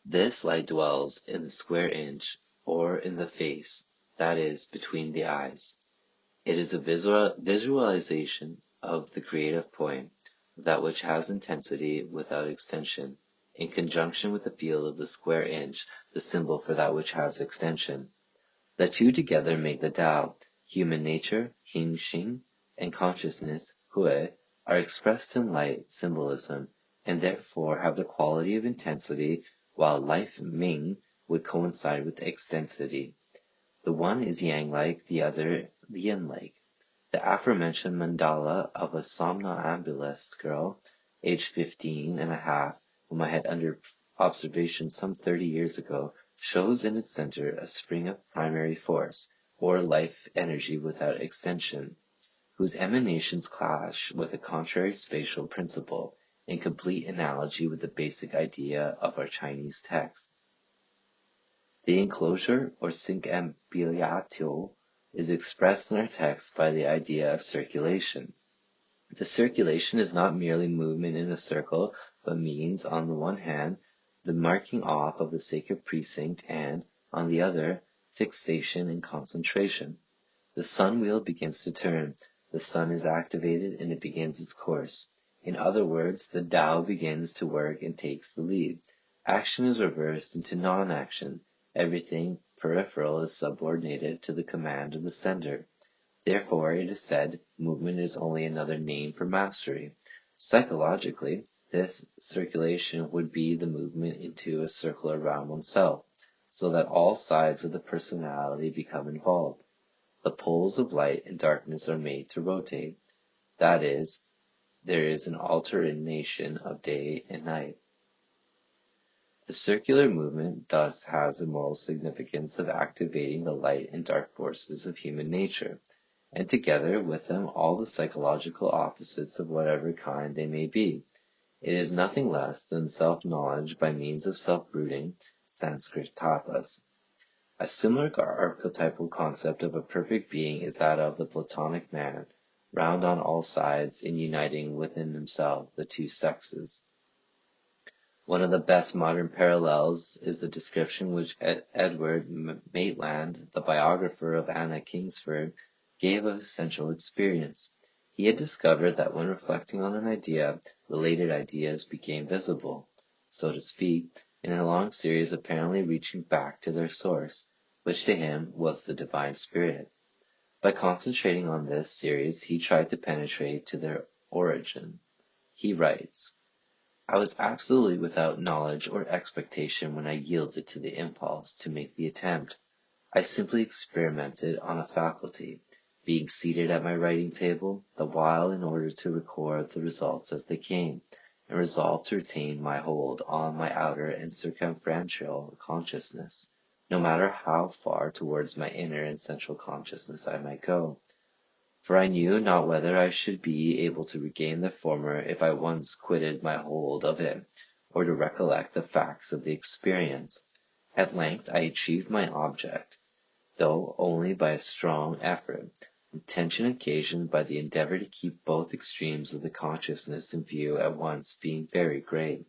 Speaker 1: This light dwells in the square inch, or in the face, that is, between the eyes. It is a visualization of the creative point, that which has intensity without extension, in conjunction with the field of the square inch, the symbol for that which has extension. The two together make the Tao. Human nature, Hin Xing, and consciousness, Hui, are expressed in light symbolism, and therefore have the quality of intensity, while life Ming would coincide with extensity. The one is yang-like, the other yin-like. The aforementioned mandala of a somnambulist girl, aged 15 and a half, whom I had under observation some 30 years ago, shows in its center a spring of primary force, or life energy without extension. whose emanations clash with a contrary spatial principle, in complete analogy with the basic idea of our Chinese text. The enclosure, or circumambulatio, is expressed in our text by the idea of circulation. The circulation is not merely movement in a circle, but means, on the one hand, the marking off of the sacred precinct and, on the other, fixation and concentration. The sun wheel begins to turn, the sun is activated, and it begins its course. In other words, the Tao begins to work and takes the lead. Action is reversed into non-action. Everything peripheral is subordinated to the command of the sender. Therefore, it is said, movement is only another name for mastery. Psychologically, this circulation would be the movement into a circle around oneself, so that all sides of the personality become involved. The poles of light and darkness are made to rotate. That is, there is an alternation of day and night. The circular movement thus has the moral significance of activating the light and dark forces of human nature, and together with them all the psychological opposites of whatever kind they may be. It is nothing less than self-knowledge by means of self-brooding, Sanskrit tapas. A similar archetypal concept of a perfect being is that of the Platonic man, round on all sides and uniting within himself the two sexes. One of the best modern parallels is the description which Edward Maitland, the biographer of Anna Kingsford, gave of his sensual experience. He had discovered that when reflecting on an idea, related ideas became visible, so to speak, in a long series apparently reaching back to their source, which to him was the divine spirit. By concentrating on this series, he tried to penetrate to their origin. He writes, I was absolutely without knowledge or expectation when I yielded to the impulse to make the attempt. I simply experimented on a faculty, being seated at my writing table, the while in order to record the results as they came, and resolved to retain my hold on my outer and circumferential consciousness, no matter how far towards my inner and central consciousness I might go. For I knew not whether I should be able to regain the former if I once quitted my hold of it, or to recollect the facts of the experience. At length I achieved my object, though only by a strong effort, the tension occasioned by the endeavor to keep both extremes of the consciousness in view at once being very great.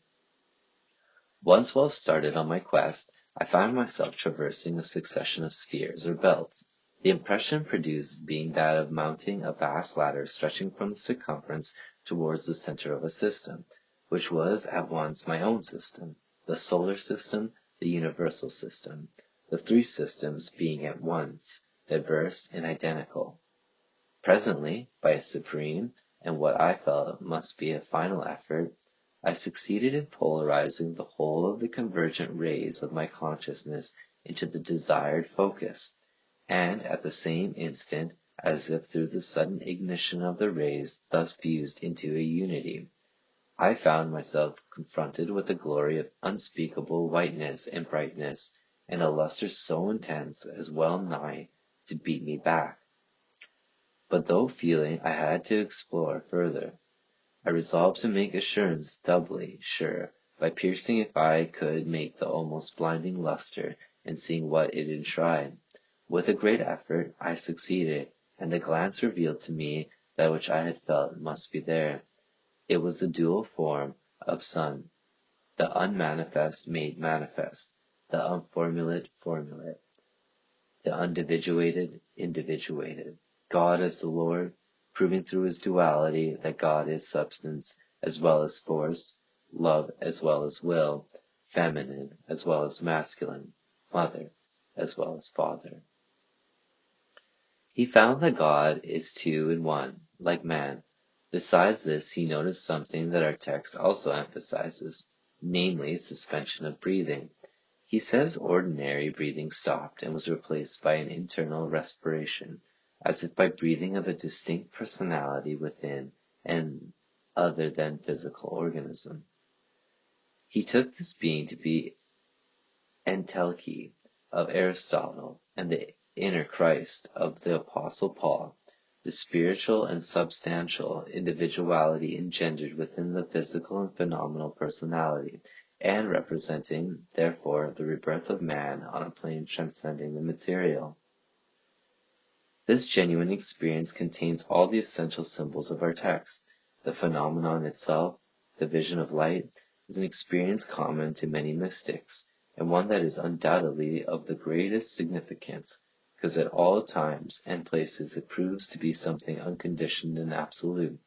Speaker 1: Once well started on my quest, I found myself traversing a succession of spheres or belts, the impression produced being that of mounting a vast ladder stretching from the circumference towards the center of a system, which was at once my own system, the solar system, the universal system, the three systems being at once diverse and identical. Presently, by a supreme, and what I felt must be a final effort, I succeeded in polarizing the whole of the convergent rays of my consciousness into the desired focus, and at the same instant, as if through the sudden ignition of the rays thus fused into a unity, I found myself confronted with a glory of unspeakable whiteness and brightness, and a luster so intense as well nigh to beat me back. But though feeling I had to explore further, I resolved to make assurance doubly sure by piercing if I could make the almost blinding luster and seeing what it enshrined. With a great effort I succeeded, and the glance revealed to me that which I had felt must be there. It was the dual form of sun, the unmanifest made manifest, the unformulate formulate, the undividuated individuated, God as the Lord, proving through his duality that God is substance as well as force, love as well as will, feminine as well as masculine, mother as well as father. He found that God is two in one, like man. Besides this, he noticed something that our text also emphasizes, namely suspension of breathing. He says ordinary breathing stopped and was replaced by an internal respiration, as if by breathing of a distinct personality within and other than physical organism. He took this being to be entelche of Aristotle and the inner Christ of the Apostle Paul, the spiritual and substantial individuality engendered within the physical and phenomenal personality, and representing, therefore, the rebirth of man on a plane transcending the material. This genuine experience contains all the essential symbols of our text. The phenomenon itself, the vision of light, is an experience common to many mystics, and one that is undoubtedly of the greatest significance, because at all times and places it proves to be something unconditioned and absolute,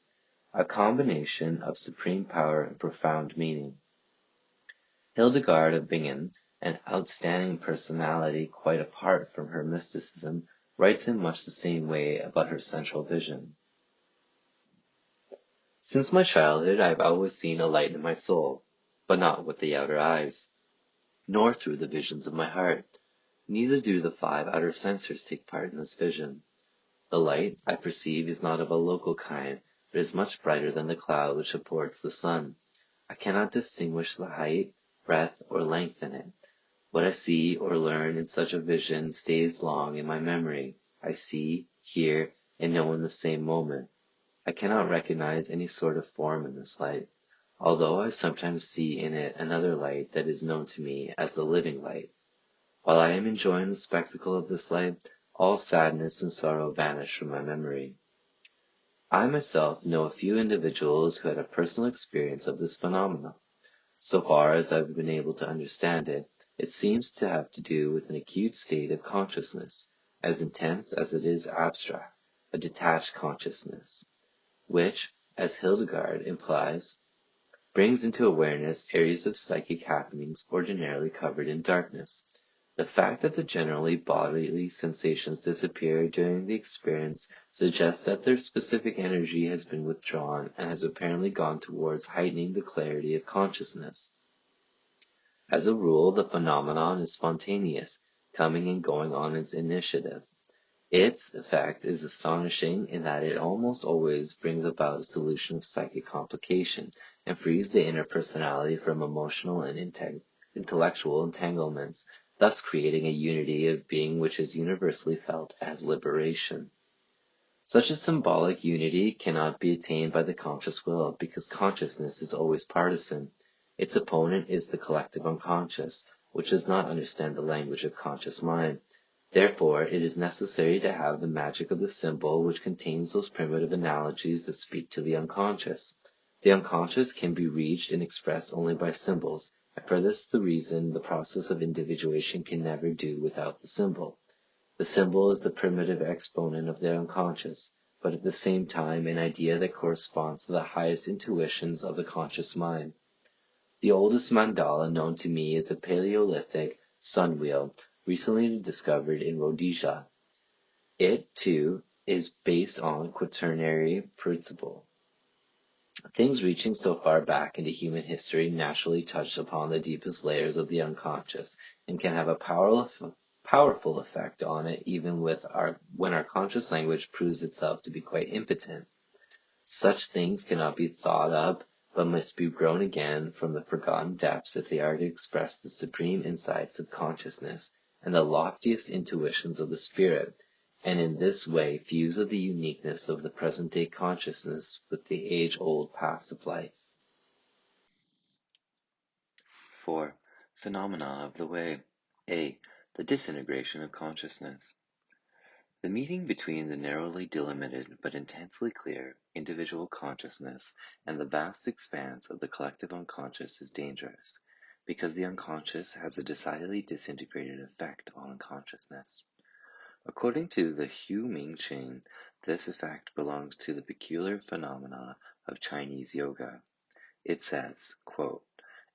Speaker 1: a combination of supreme power and profound meaning. Hildegard of Bingen, an outstanding personality quite apart from her mysticism, writes in much the same way about her central vision. Since my childhood I have always seen a light in my soul, but not with the outer eyes, nor through the visions of my heart. Neither do the 5 outer senses take part in this vision. The light, I perceive, is not of a local kind, but is much brighter than the cloud which supports the sun. I cannot distinguish the height, breadth, or length in it. What I see or learn in such a vision stays long in my memory. I see, hear, and know in the same moment. I cannot recognize any sort of form in this light, although I sometimes see in it another light that is known to me as the living light. While I am enjoying the spectacle of this light, all sadness and sorrow vanish from my memory. I myself know a few individuals who had a personal experience of this phenomenon. So far as I have been able to understand it, it seems to have to do with an acute state of consciousness, as intense as it is abstract, a detached consciousness, which, as Hildegard implies, brings into awareness areas of psychic happenings ordinarily covered in darkness. The fact that the generally bodily sensations disappear during the experience suggests that their specific energy has been withdrawn and has apparently gone towards heightening the clarity of consciousness. As a rule, the phenomenon is spontaneous, coming and going on its initiative. Its effect is astonishing in that it almost always brings about a solution of psychic complication and frees the inner personality from emotional and intellectual entanglements, thus creating a unity of being which is universally felt as liberation. Such a symbolic unity cannot be attained by the conscious will because consciousness is always partisan. Its opponent is the collective unconscious, which does not understand the language of conscious mind. Therefore, it is necessary to have the magic of the symbol which contains those primitive analogies that speak to the unconscious. The unconscious can be reached and expressed only by symbols, and for this the reason the process of individuation can never do without the symbol. The symbol is the primitive exponent of the unconscious, but at the same time an idea that corresponds to the highest intuitions of the conscious mind. The oldest mandala known to me is a Paleolithic sun wheel recently discovered in Rhodesia. It, too, is based on quaternary principle. Things reaching so far back into human history naturally touch upon the deepest layers of the unconscious and can have a powerful effect on it even when our conscious language proves itself to be quite impotent. Such things cannot be thought up, but must be grown again from the forgotten depths if they are to express the supreme insights of consciousness and the loftiest intuitions of the spirit, and in this way fuse of the uniqueness of the present-day consciousness with the age-old past of life. 4. Phenomena of the way. A. The disintegration of consciousness. The meeting between the narrowly delimited but intensely clear individual consciousness and the vast expanse of the collective unconscious is dangerous, because the unconscious has a decidedly disintegrated effect on consciousness. According to the Hu Ming chain, this effect belongs to the peculiar phenomena of Chinese yoga. It says, quote,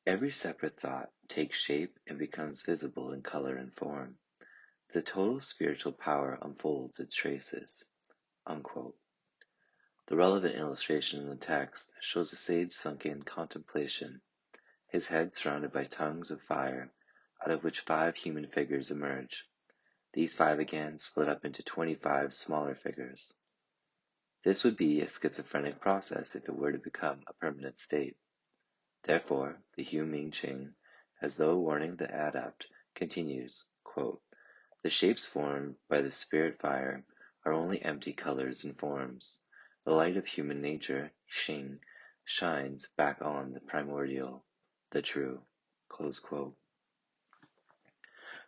Speaker 1: "Every separate thought takes shape and becomes visible in color and form. The total spiritual power unfolds its traces." Unquote. The relevant illustration in the text shows a sage sunk in contemplation, his head surrounded by tongues of fire, out of which 5 human figures emerge. These 5 again split up into 25 smaller figures. This would be a schizophrenic process if it were to become a permanent state. Therefore, the Hu Ming chain, as though warning the adept, continues, quote, "The shapes formed by the spirit fire are only empty colors and forms. The light of human nature, Xing, shines back on the primordial, the true. Close quote.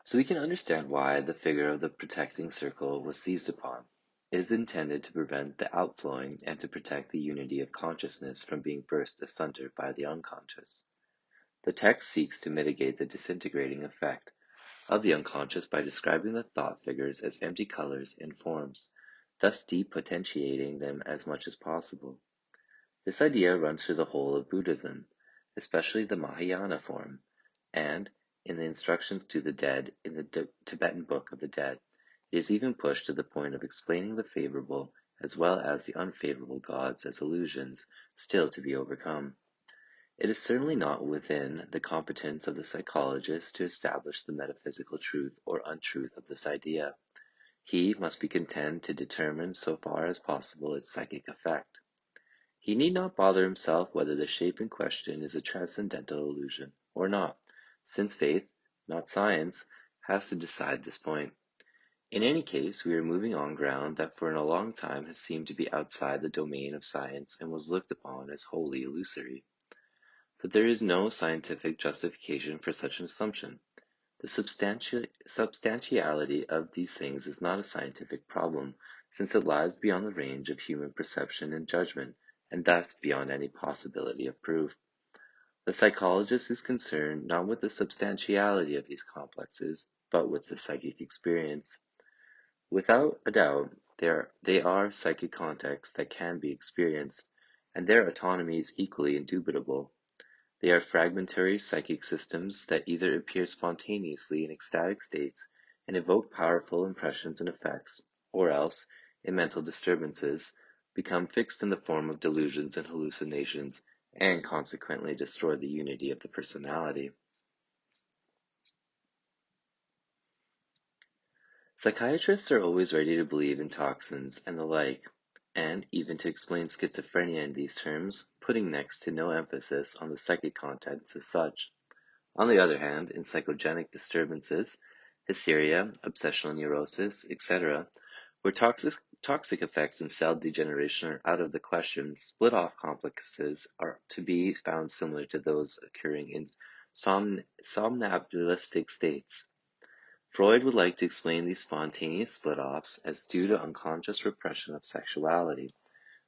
Speaker 1: So we can understand why the figure of the protecting circle was seized upon. It is intended to prevent the outflowing and to protect the unity of consciousness from being burst asunder by the unconscious. The text seeks to mitigate the disintegrating effect of the unconscious by describing the thought figures as empty colors and forms, thus depotentiating them as much as possible. This idea runs through the whole of Buddhism, especially the Mahayana form, and in the instructions to the dead in the Tibetan Book of the Dead, it is even pushed to the point of explaining the favorable as well as the unfavorable gods as illusions still to be overcome. It is certainly not within the competence of the psychologist to establish the metaphysical truth or untruth of this idea. He must be content to determine so far as possible its psychic effect. He need not bother himself whether the shape in question is a transcendental illusion or not, since faith, not science, has to decide this point. In any case, we are moving on ground that for a long time has seemed to be outside the domain of science and was looked upon as wholly illusory. But there is no scientific justification for such an assumption. The substantiality of these things is not a scientific problem, since it lies beyond the range of human perception and judgment, and thus beyond any possibility of proof. The psychologist is concerned not with the substantiality of these complexes, but with the psychic experience. Without a doubt, they are psychic contexts that can be experienced, and their autonomy is equally indubitable. They are fragmentary psychic systems that either appear spontaneously in ecstatic states and evoke powerful impressions and effects, or else, in mental disturbances, become fixed in the form of delusions and hallucinations, and consequently destroy the unity of the personality. Psychiatrists are always ready to believe in toxins and the like, and even to explain schizophrenia in these terms, putting next to no emphasis on the psychic contents as such. On the other hand, in psychogenic disturbances, hysteria, obsessional neurosis, etc., where toxic effects and cell degeneration are out of the question, split-off complexes are to be found similar to those occurring in somnambulistic states. Freud would like to explain these spontaneous split-offs as due to unconscious repression of sexuality,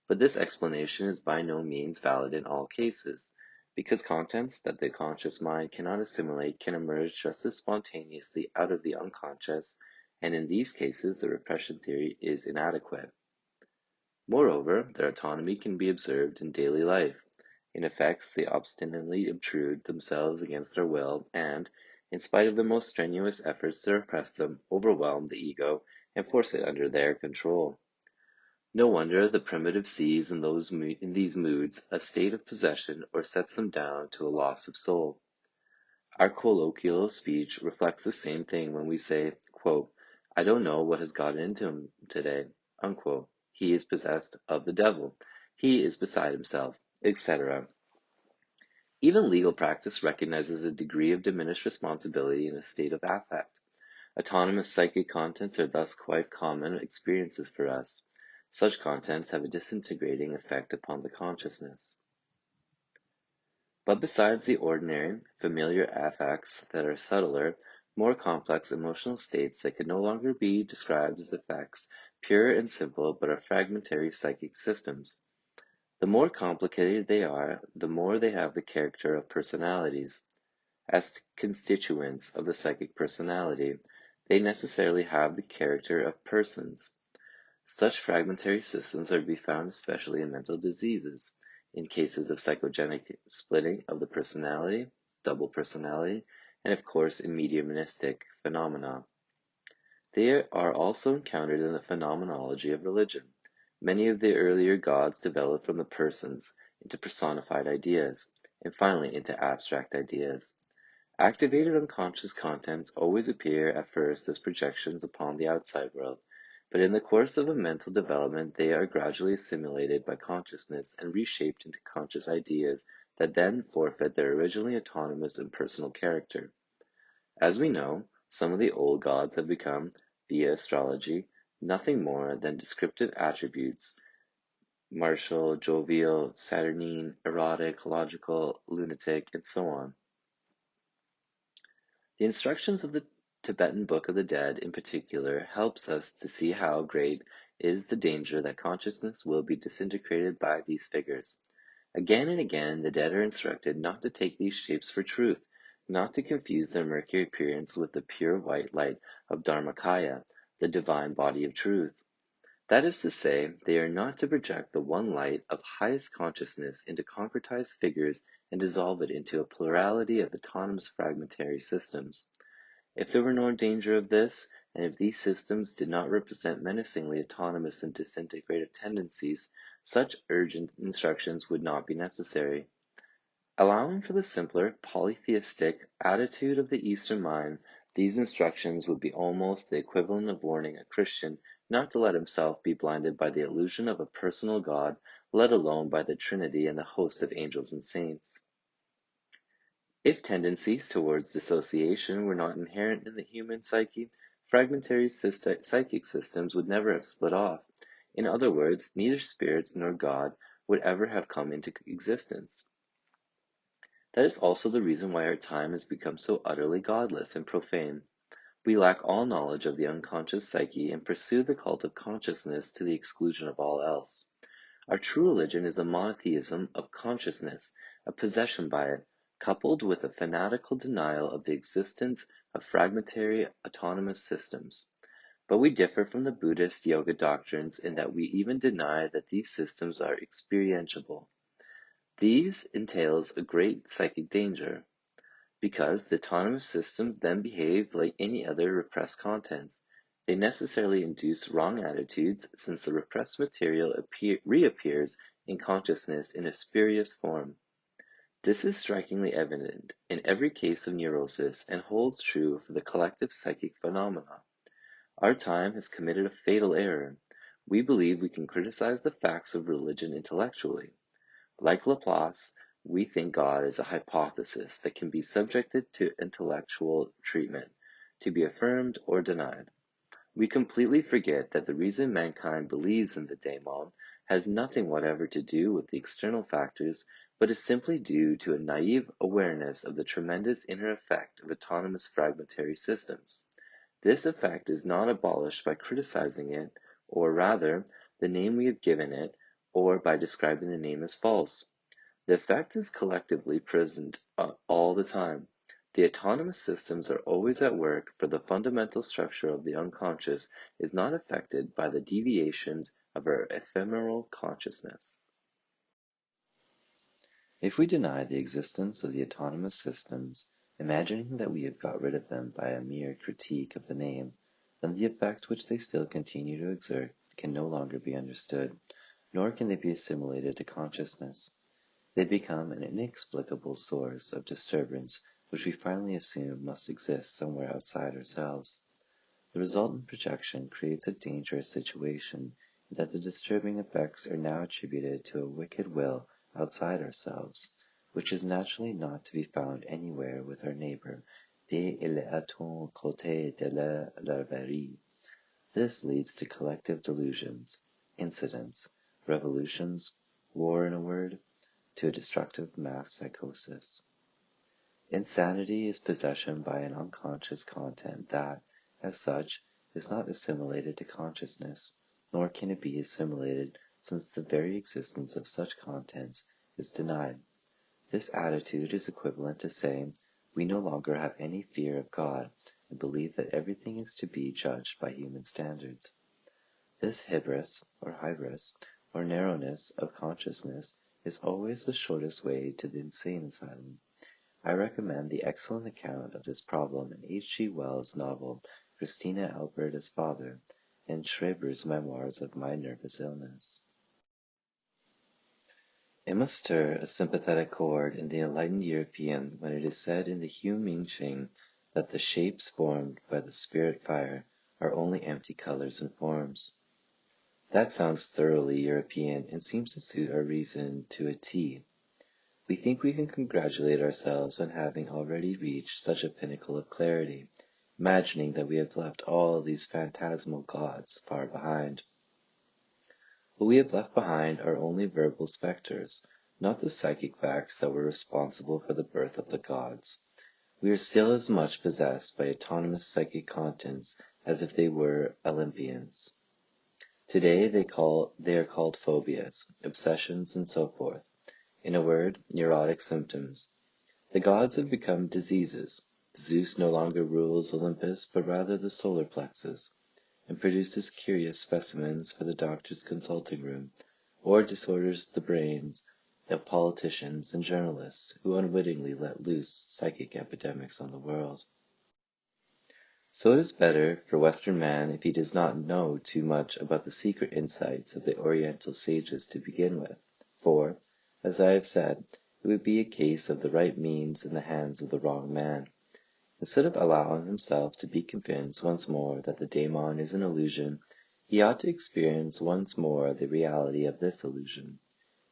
Speaker 1: but this explanation is by no means valid in all cases, because contents that the conscious mind cannot assimilate can emerge just as spontaneously out of the unconscious, and in these cases the repression theory is inadequate. Moreover, their autonomy can be observed in daily life. In effects, they obstinately obtrude themselves against our will, and, in spite of the most strenuous efforts to repress them, overwhelm the ego and force it under their control. No wonder the primitive sees in these moods a state of possession or sets them down to a loss of soul. Our colloquial speech reflects the same thing when we say, quote, "I don't know what has got into him today," unquote. "He is possessed of the devil," "He is beside himself," etc. Even legal practice recognizes a degree of diminished responsibility in a state of affect. Autonomous psychic contents are thus quite common experiences for us. Such contents have a disintegrating effect upon the consciousness. But besides the ordinary, familiar affects that are subtler, more complex emotional states that could no longer be described as effects, pure and simple, but are fragmentary psychic systems. The more complicated they are, the more they have the character of personalities. As constituents of the psychic personality, they necessarily have the character of persons. Such fragmentary systems are to be found especially in mental diseases, in cases of psychogenic splitting of the personality, double personality, and of course in mediumistic phenomena. They are also encountered in the phenomenology of religion. Many of the earlier gods developed from the persons into personified ideas, and finally into abstract ideas. Activated unconscious contents always appear at first as projections upon the outside world, but in the course of a mental development they are gradually assimilated by consciousness and reshaped into conscious ideas that then forfeit their originally autonomous and personal character. As we know, some of the old gods have become, via astrology, nothing more than descriptive attributes, martial, jovial, saturnine, erotic, logical, lunatic, and so on. The instructions of the Tibetan Book of the Dead, in particular, helps us to see how great is the danger that consciousness will be disintegrated by these figures. Again and again, the dead are instructed not to take these shapes for truth, not to confuse their murky appearance with the pure white light of Dharmakaya, the divine body of truth. That is to say, they are not to project the one light of highest consciousness into concretized figures and dissolve it into a plurality of autonomous fragmentary systems. If there were no danger of this, and if these systems did not represent menacingly autonomous and disintegrative tendencies, such urgent instructions would not be necessary. Allowing for the simpler, polytheistic attitude of the Eastern mind, these instructions would be almost the equivalent of warning a Christian not to let himself be blinded by the illusion of a personal God, let alone by the Trinity and the host of angels and saints. If tendencies towards dissociation were not inherent in the human psyche, fragmentary psychic systems would never have split off. In other words, neither spirits nor God would ever have come into existence. That is also the reason why our time has become so utterly godless and profane. We lack all knowledge of the unconscious psyche and pursue the cult of consciousness to the exclusion of all else. Our true religion is a monotheism of consciousness, a possession by it, coupled with a fanatical denial of the existence of fragmentary autonomous systems. But we differ from the Buddhist yoga doctrines in that we even deny that these systems are experientiable. These entails a great psychic danger, because the autonomous systems then behave like any other repressed contents. They necessarily induce wrong attitudes, since the repressed material reappears in consciousness in a spurious form. This is strikingly evident in every case of neurosis and holds true for the collective psychic phenomena. Our time has committed a fatal error. We believe we can criticize the facts of religion intellectually. Like Laplace, we think God is a hypothesis that can be subjected to intellectual treatment, to be affirmed or denied. We completely forget that the reason mankind believes in the daemon has nothing whatever to do with the external factors, but is simply due to a naive awareness of the tremendous inner effect of autonomous fragmentary systems. This effect is not abolished by criticizing it, or rather, the name we have given it, or by describing the name as false. The effect is collectively present all the time. The autonomous systems are always at work, for the fundamental structure of the unconscious is not affected by the deviations of our ephemeral consciousness. If we deny the existence of the autonomous systems, imagining that we have got rid of them by a mere critique of the name, then the effect which they still continue to exert can no longer be understood, nor can they be assimilated to consciousness. They become an inexplicable source of disturbance which we finally assume must exist somewhere outside ourselves. The resultant projection creates a dangerous situation in that the disturbing effects are now attributed to a wicked will outside ourselves, which is naturally not to be found anywhere with our neighbor, de l'autre côté de la larverie. This leads to collective delusions, incidents, revolutions, war in a word, to a destructive mass psychosis. Insanity is possession by an unconscious content that, as such, is not assimilated to consciousness, nor can it be assimilated since the very existence of such contents is denied. This attitude is equivalent to saying we no longer have any fear of God and believe that everything is to be judged by human standards. This hybris, or narrowness of consciousness is always the shortest way to the insane asylum. I recommend the excellent account of this problem in H. G. Wells' novel Christina Alberta's Father and Schreber's memoirs of My Nervous Illness. It must stir a sympathetic chord in the enlightened European when it is said in the Hu Ming Ching that the shapes formed by the spirit fire are only empty colors and forms. That sounds thoroughly European and seems to suit our reason to a T. We think we can congratulate ourselves on having already reached such a pinnacle of clarity, imagining that we have left all these phantasmal gods far behind. What we have left behind are only verbal specters, not the psychic facts that were responsible for the birth of the gods. We are still as much possessed by autonomous psychic contents as if they were Olympians. Today they are called phobias, obsessions, and so forth. In a word, neurotic symptoms. The gods have become diseases. Zeus no longer rules Olympus, but rather the solar plexus, and produces curious specimens for the doctor's consulting room, or disorders the brains of politicians and journalists who unwittingly let loose psychic epidemics on the world. So it is better for Western man if he does not know too much about the secret insights of the Oriental sages to begin with, for, as I have said, it would be a case of the right means in the hands of the wrong man. Instead of allowing himself to be convinced once more that the daemon is an illusion, he ought to experience once more the reality of this illusion.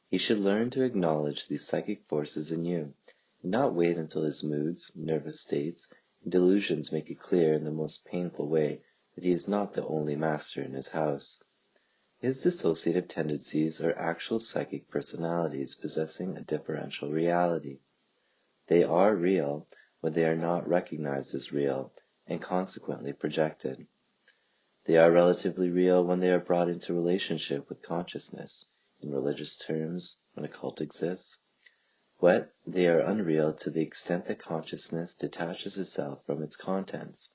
Speaker 1: He should learn to acknowledge these psychic forces in you, and not wait until his moods, nervous states, and delusions make it clear in the most painful way that he is not the only master in his house. His dissociative tendencies are actual psychic personalities possessing a differential reality. They are real when they are not recognized as real, and consequently projected. They are relatively real when they are brought into relationship with consciousness, in religious terms, when a cult exists. But they are unreal to the extent that consciousness detaches itself from its contents.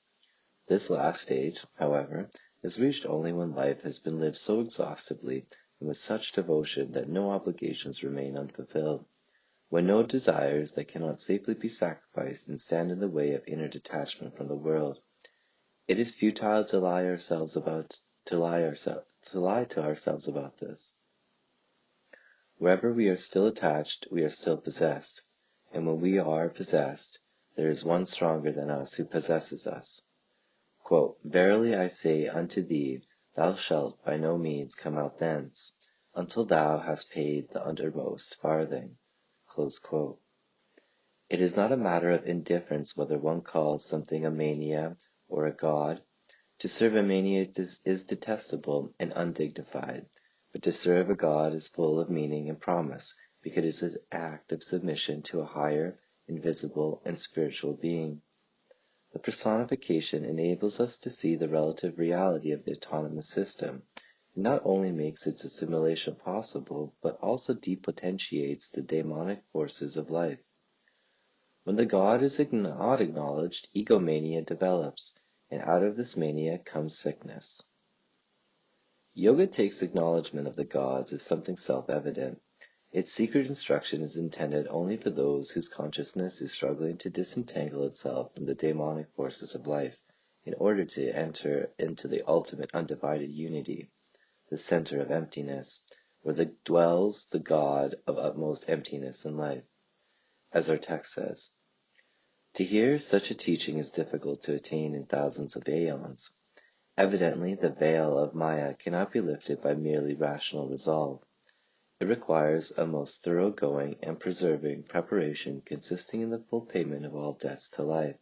Speaker 1: This last stage, however, is reached only when life has been lived so exhaustively and with such devotion that no obligations remain unfulfilled, when no desires that cannot safely be sacrificed and stand in the way of inner detachment from the world. It is futile to lie to ourselves about this. Wherever we are still attached, we are still possessed, and when we are possessed, there is one stronger than us who possesses us. Quote, "Verily I say unto thee, thou shalt by no means come out thence, until thou hast paid the uttermost farthing." Close quote. It is not a matter of indifference whether one calls something a mania or a god. To serve a mania is detestable and undignified, but to serve a god is full of meaning and promise, because it is an act of submission to a higher, invisible, and spiritual being. The personification enables us to see the relative reality of the autonomous system. It not only makes its assimilation possible, but also depotentiates the daemonic forces of life. When the god is not acknowledged, egomania develops, and out of this mania comes sickness. Yoga takes acknowledgement of the gods as something self-evident. Its secret instruction is intended only for those whose consciousness is struggling to disentangle itself from the daemonic forces of life, in order to enter into the ultimate undivided unity, the center of emptiness, where dwells the God of utmost emptiness in life. As our text says, to hear such a teaching is difficult to attain in thousands of aeons. Evidently, the veil of Maya cannot be lifted by merely rational resolve. It requires a most thoroughgoing and persevering preparation consisting in the full payment of all debts to life.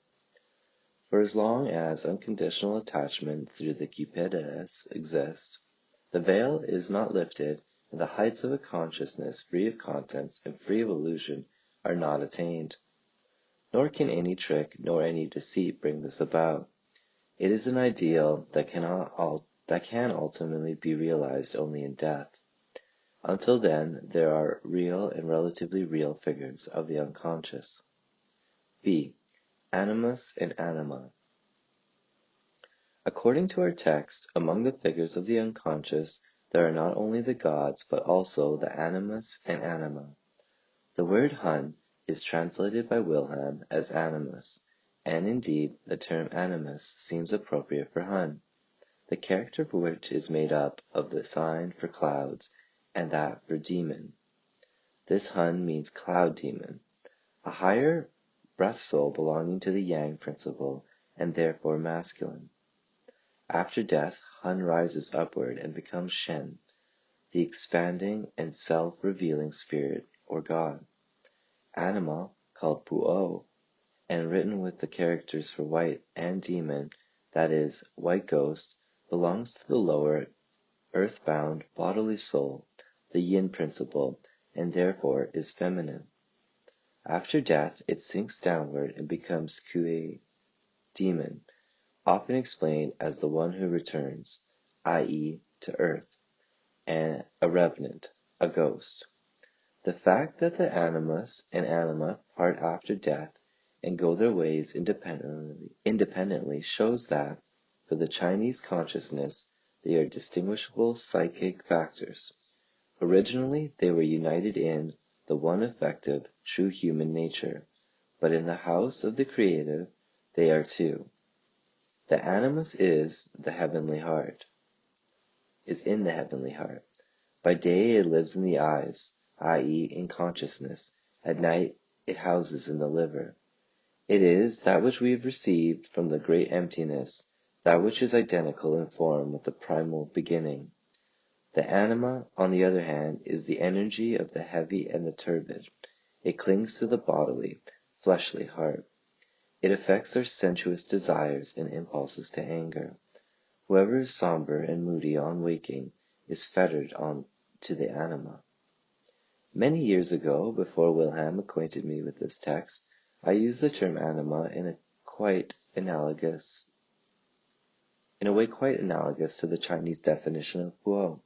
Speaker 1: For as long as unconditional attachment through the cupiditas exists, the veil is not lifted, and the heights of a consciousness free of contents and free of illusion are not attained. Nor can any trick nor any deceit bring this about. It is an ideal that can ultimately be realized only in death. Until then, there are real and relatively real figures of the unconscious. B. Animus and anima. According to our text, among the figures of the unconscious, there are not only the gods, but also the animus and anima. The word Hun is translated by Wilhelm as animus, and indeed the term animus seems appropriate for Hun, the character for which is made up of the sign for clouds and that for demon. This Hun means cloud demon, a higher breath soul belonging to the Yang principle and therefore masculine. After death, Hun rises upward and becomes Shen, the expanding and self-revealing spirit or God. Anima, called Pu'o, and written with the characters for white and demon, that is, white ghost, belongs to the lower, earthbound bodily soul, the yin principle, and therefore is feminine. After death, it sinks downward and becomes Kuei, demon, often explained as the one who returns, i.e., to earth, and a revenant, a ghost. The fact that the animus and anima part after death and go their ways independently shows that, for the Chinese consciousness, they are distinguishable psychic factors. Originally, they were united in the one effective, true human nature, but in the house of the creative, they are two. The animus is in the heavenly heart. By day it lives in the eyes, i.e., in consciousness. At night it houses in the liver. It is that which we have received from the great emptiness, that which is identical in form with the primal beginning. The anima, on the other hand, is the energy of the heavy and the turbid. It clings to the bodily, fleshly heart. It affects our sensuous desires and impulses to anger. Whoever is somber and moody on waking is fettered on to the anima. Many years ago, before Wilhelm acquainted me with this text, I used the term anima in a way quite analogous to the Chinese definition of Puo,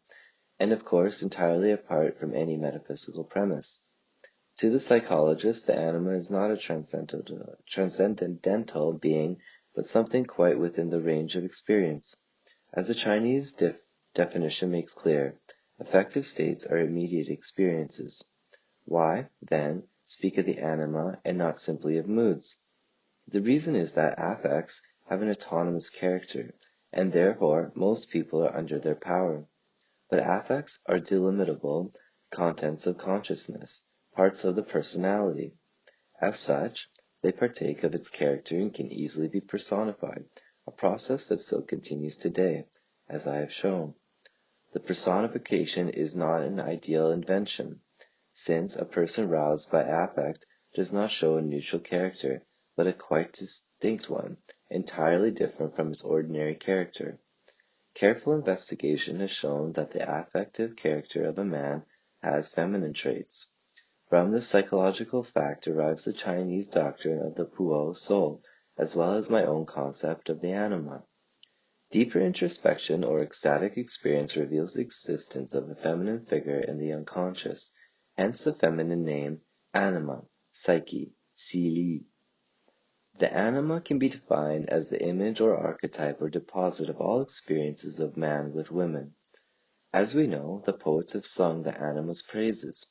Speaker 1: and of course entirely apart from any metaphysical premise. To the psychologist, the anima is not a transcendental being, but something quite within the range of experience. As the Chinese definition makes clear, affective states are immediate experiences. Why, then, speak of the anima and not simply of moods? The reason is that affects have an autonomous character, and therefore most people are under their power. But affects are delimitable contents of consciousness, parts of the personality. As such, they partake of its character and can easily be personified, a process that still continues today, as I have shown. The personification is not an ideal invention, since a person roused by affect does not show a neutral character, but a quite distinct one, entirely different from his ordinary character. Careful investigation has shown that the affective character of a man has feminine traits. From this psychological fact derives the Chinese doctrine of the Puo soul, as well as my own concept of the anima. Deeper introspection or ecstatic experience reveals the existence of a feminine figure in the unconscious, hence the feminine name anima, psyche, Sili. The anima can be defined as the image or archetype or deposit of all experiences of man with women. As we know, the poets have sung the anima's praises.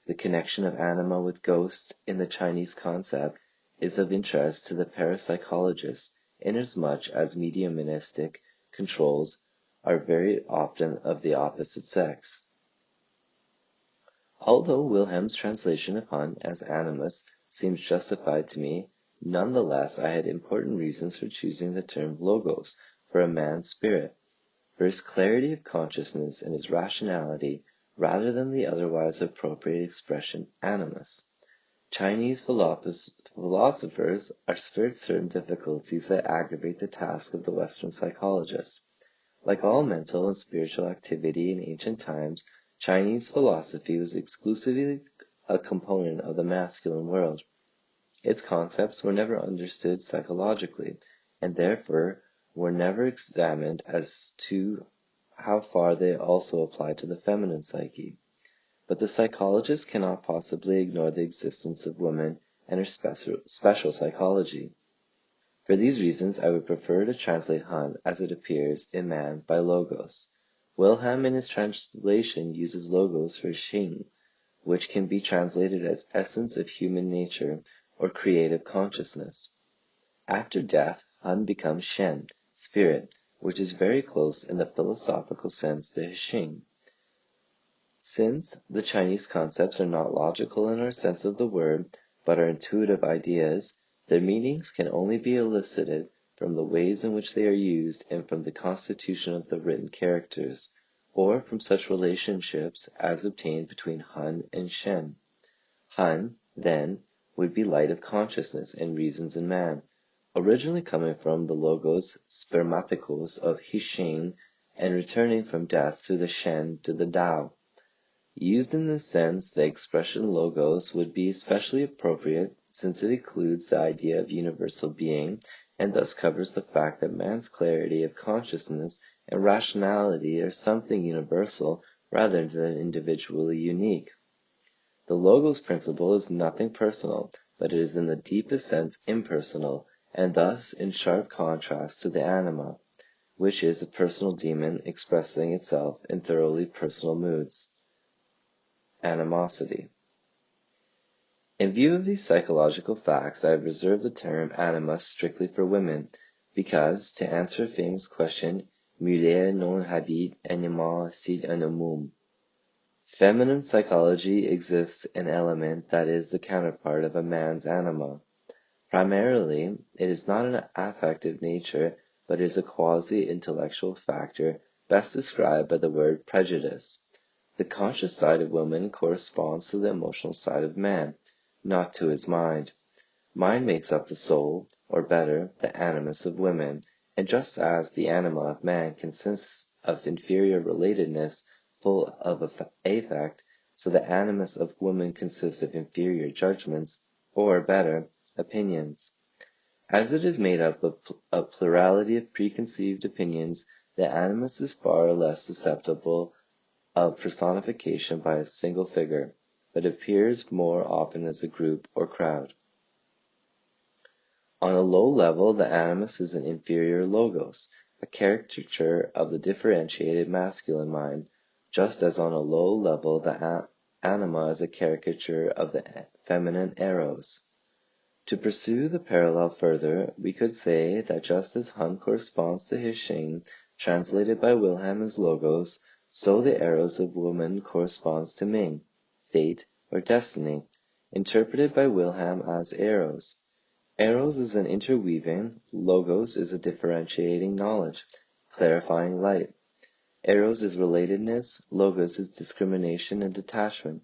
Speaker 1: The connection of anima with ghosts in the Chinese concept is of interest to the parapsychologists, inasmuch as mediumistic controls are very often of the opposite sex. Although Wilhelm's translation of Hun as animus seems justified to me, nonetheless I had important reasons for choosing the term logos for a man's spirit, for his clarity of consciousness and his rationality, rather than the otherwise appropriate expression animus. Chinese philosophers are spared certain difficulties that aggravate the task of the Western psychologist. Like all mental and spiritual activity in ancient times, Chinese philosophy was exclusively a component of the masculine world. Its concepts were never understood psychologically, and therefore were never examined as to how far they also apply to the feminine psyche. But the psychologist cannot possibly ignore the existence of woman and her special psychology. For these reasons, I would prefer to translate Hun as it appears in man by logos. Wilhelm in his translation uses logos for Xing, which can be translated as essence of human nature or creative consciousness. After death, Hun becomes Shen, spirit, which is very close in the philosophical sense to Xing. Since the Chinese concepts are not logical in our sense of the word, but are intuitive ideas, their meanings can only be elicited from the ways in which they are used and from the constitution of the written characters, or from such relationships as obtained between Hun and Shen. Hun, then, would be light of consciousness and reasons in man, originally coming from the logos spermaticos of Hsing and returning from death through the Shen to the Tao. Used in this sense, the expression logos would be especially appropriate since it includes the idea of universal being and thus covers the fact that man's clarity of consciousness and rationality are something universal rather than individually unique. The logos principle is nothing personal, but it is in the deepest sense impersonal, and thus in sharp contrast to the anima, which is a personal demon expressing itself in thoroughly personal moods. Animosity. In view of these psychological facts, I have reserved the term animus strictly for women, because, to answer a famous question, mulier non habet anima sed animum. Feminine psychology exists an element that is the counterpart of a man's anima. Primarily, it is not an affective nature, but is a quasi-intellectual factor best described by the word prejudice. The conscious side of woman corresponds to the emotional side of man, not to his mind. Mind makes up the soul, or better, the animus of women, and just as the anima of man consists of inferior relatedness full of affect, so the animus of woman consists of inferior judgments, or better, opinions. As it is made up of a plurality of preconceived opinions, the animus is far less susceptible of personification by a single figure, but appears more often as a group or crowd. On a low level, the animus is an inferior logos, a caricature of the differentiated masculine mind, just as on a low level the anima is a caricature of the feminine eros. To pursue the parallel further, we could say that just as Hun corresponds to Hsing, translated by Wilhelm as logos, so the eros of woman corresponds to Ming, fate or destiny, interpreted by Wilhelm as eros. Eros is an interweaving, logos is a differentiating knowledge, clarifying light. Eros is relatedness, logos is discrimination and detachment.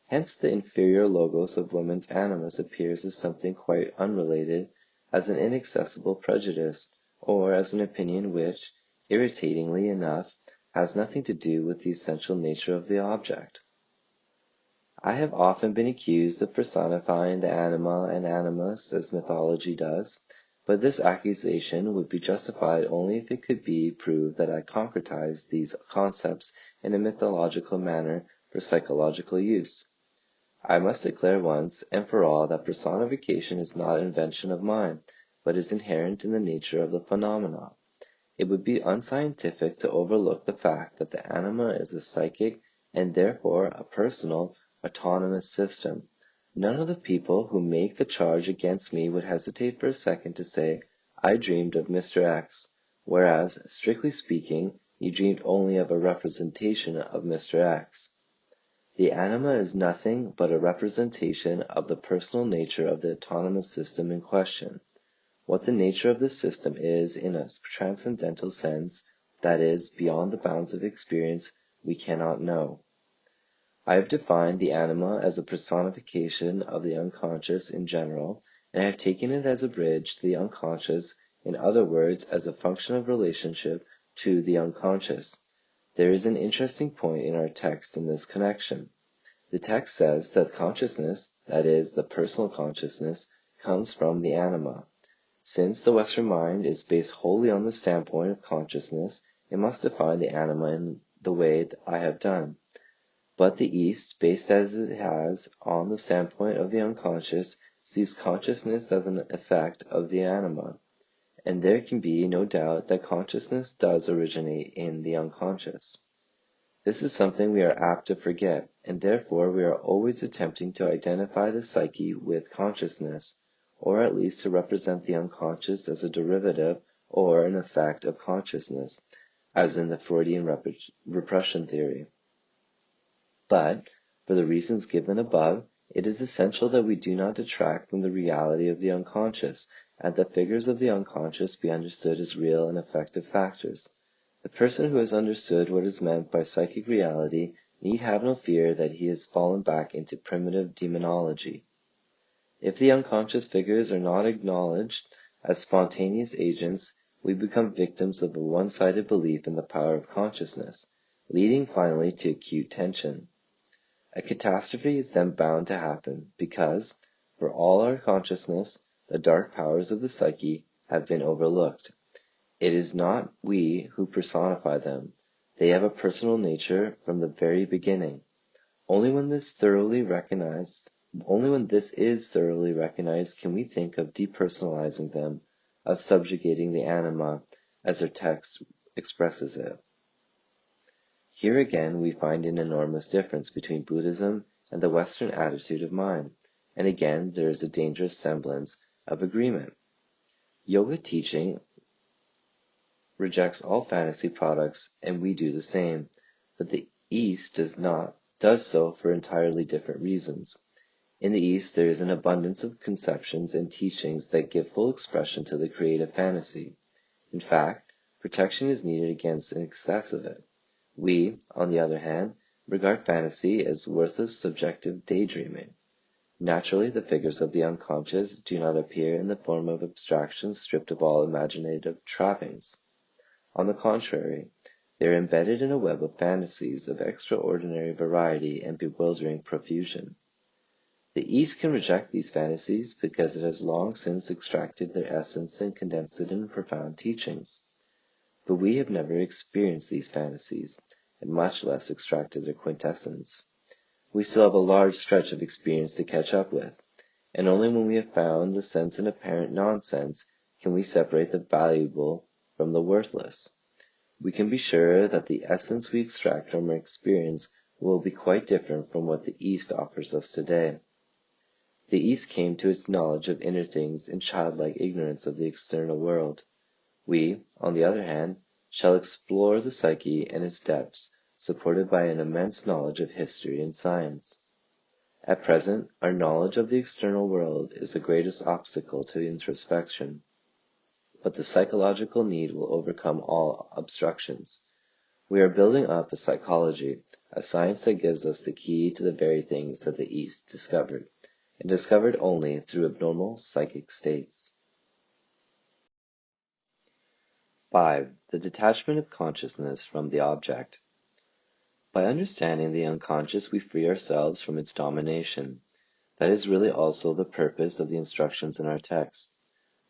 Speaker 1: Hence the inferior logos of woman's animus appears as something quite unrelated, as an inaccessible prejudice, or as an opinion which, irritatingly enough, has nothing to do with the essential nature of the object. I have often been accused of personifying the anima and animus as mythology does, but this accusation would be justified only if it could be proved that I concretized these concepts in a mythological manner for psychological use. I must declare once and for all that personification is not an invention of mine, but is inherent in the nature of the phenomena. It would be unscientific to overlook the fact that the anima is a psychic and therefore a personal, autonomous system. None of the people who make the charge against me would hesitate for a second to say, I dreamed of Mr. X, whereas, strictly speaking, he dreamed only of a representation of Mr. X. The anima is nothing but a representation of the personal nature of the autonomous system in question. What the nature of this system is in a transcendental sense, that is, beyond the bounds of experience, we cannot know. I have defined the anima as a personification of the unconscious in general, and I have taken it as a bridge to the unconscious, in other words, as a function of relationship to the unconscious. There is an interesting point in our text in this connection. The text says that consciousness, that is, the personal consciousness, comes from the anima. Since the Western mind is based wholly on the standpoint of consciousness, it must define the anima in the way that I have done. But the East, based as it has on the standpoint of the unconscious, sees consciousness as an effect of the anima, and there can be no doubt that consciousness does originate in the unconscious. This is something we are apt to forget, and therefore we are always attempting to identify the psyche with consciousness, or at least to represent the unconscious as a derivative or an effect of consciousness, as in the Freudian repression theory. But, for the reasons given above, it is essential that we do not detract from the reality of the unconscious, and that figures of the unconscious be understood as real and effective factors. The person who has understood what is meant by psychic reality need have no fear that he has fallen back into primitive demonology. If the unconscious figures are not acknowledged as spontaneous agents, we become victims of a one-sided belief in the power of consciousness, leading finally to acute tension. A catastrophe is then bound to happen because, for all our consciousness, the dark powers of the psyche have been overlooked. It is not we who personify them. They have a personal nature from the very beginning. Only when this is thoroughly recognized can we think of depersonalizing them, of subjugating the anima, as our text expresses it. Here again we find an enormous difference between Buddhism and the Western attitude of mind, and again there is a dangerous semblance of agreement. Yoga teaching rejects all fantasy products, and we do the same, but the East does so for entirely different reasons. In the East, there is an abundance of conceptions and teachings that give full expression to the creative fantasy. In fact, protection is needed against an excess of it. We, on the other hand, regard fantasy as worthless subjective daydreaming. Naturally, the figures of the unconscious do not appear in the form of abstractions stripped of all imaginative trappings. On the contrary, they are embedded in a web of fantasies of extraordinary variety and bewildering profusion. The East can reject these fantasies because it has long since extracted their essence and condensed it in profound teachings. But we have never experienced these fantasies, and much less extracted their quintessence. We still have a large stretch of experience to catch up with, and only when we have found the sense in apparent nonsense can we separate the valuable from the worthless. We can be sure that the essence we extract from our experience will be quite different from what the East offers us today. The East came to its knowledge of inner things in childlike ignorance of the external world. We, on the other hand, shall explore the psyche and its depths, supported by an immense knowledge of history and science. At present, our knowledge of the external world is the greatest obstacle to introspection, but the psychological need will overcome all obstructions. We are building up a psychology, a science that gives us the key to the very things that the East discovered, and discovered only through abnormal psychic states. 5. The detachment of consciousness from the object. By understanding the unconscious, we free ourselves from its domination. That is really also the purpose of the instructions in our text.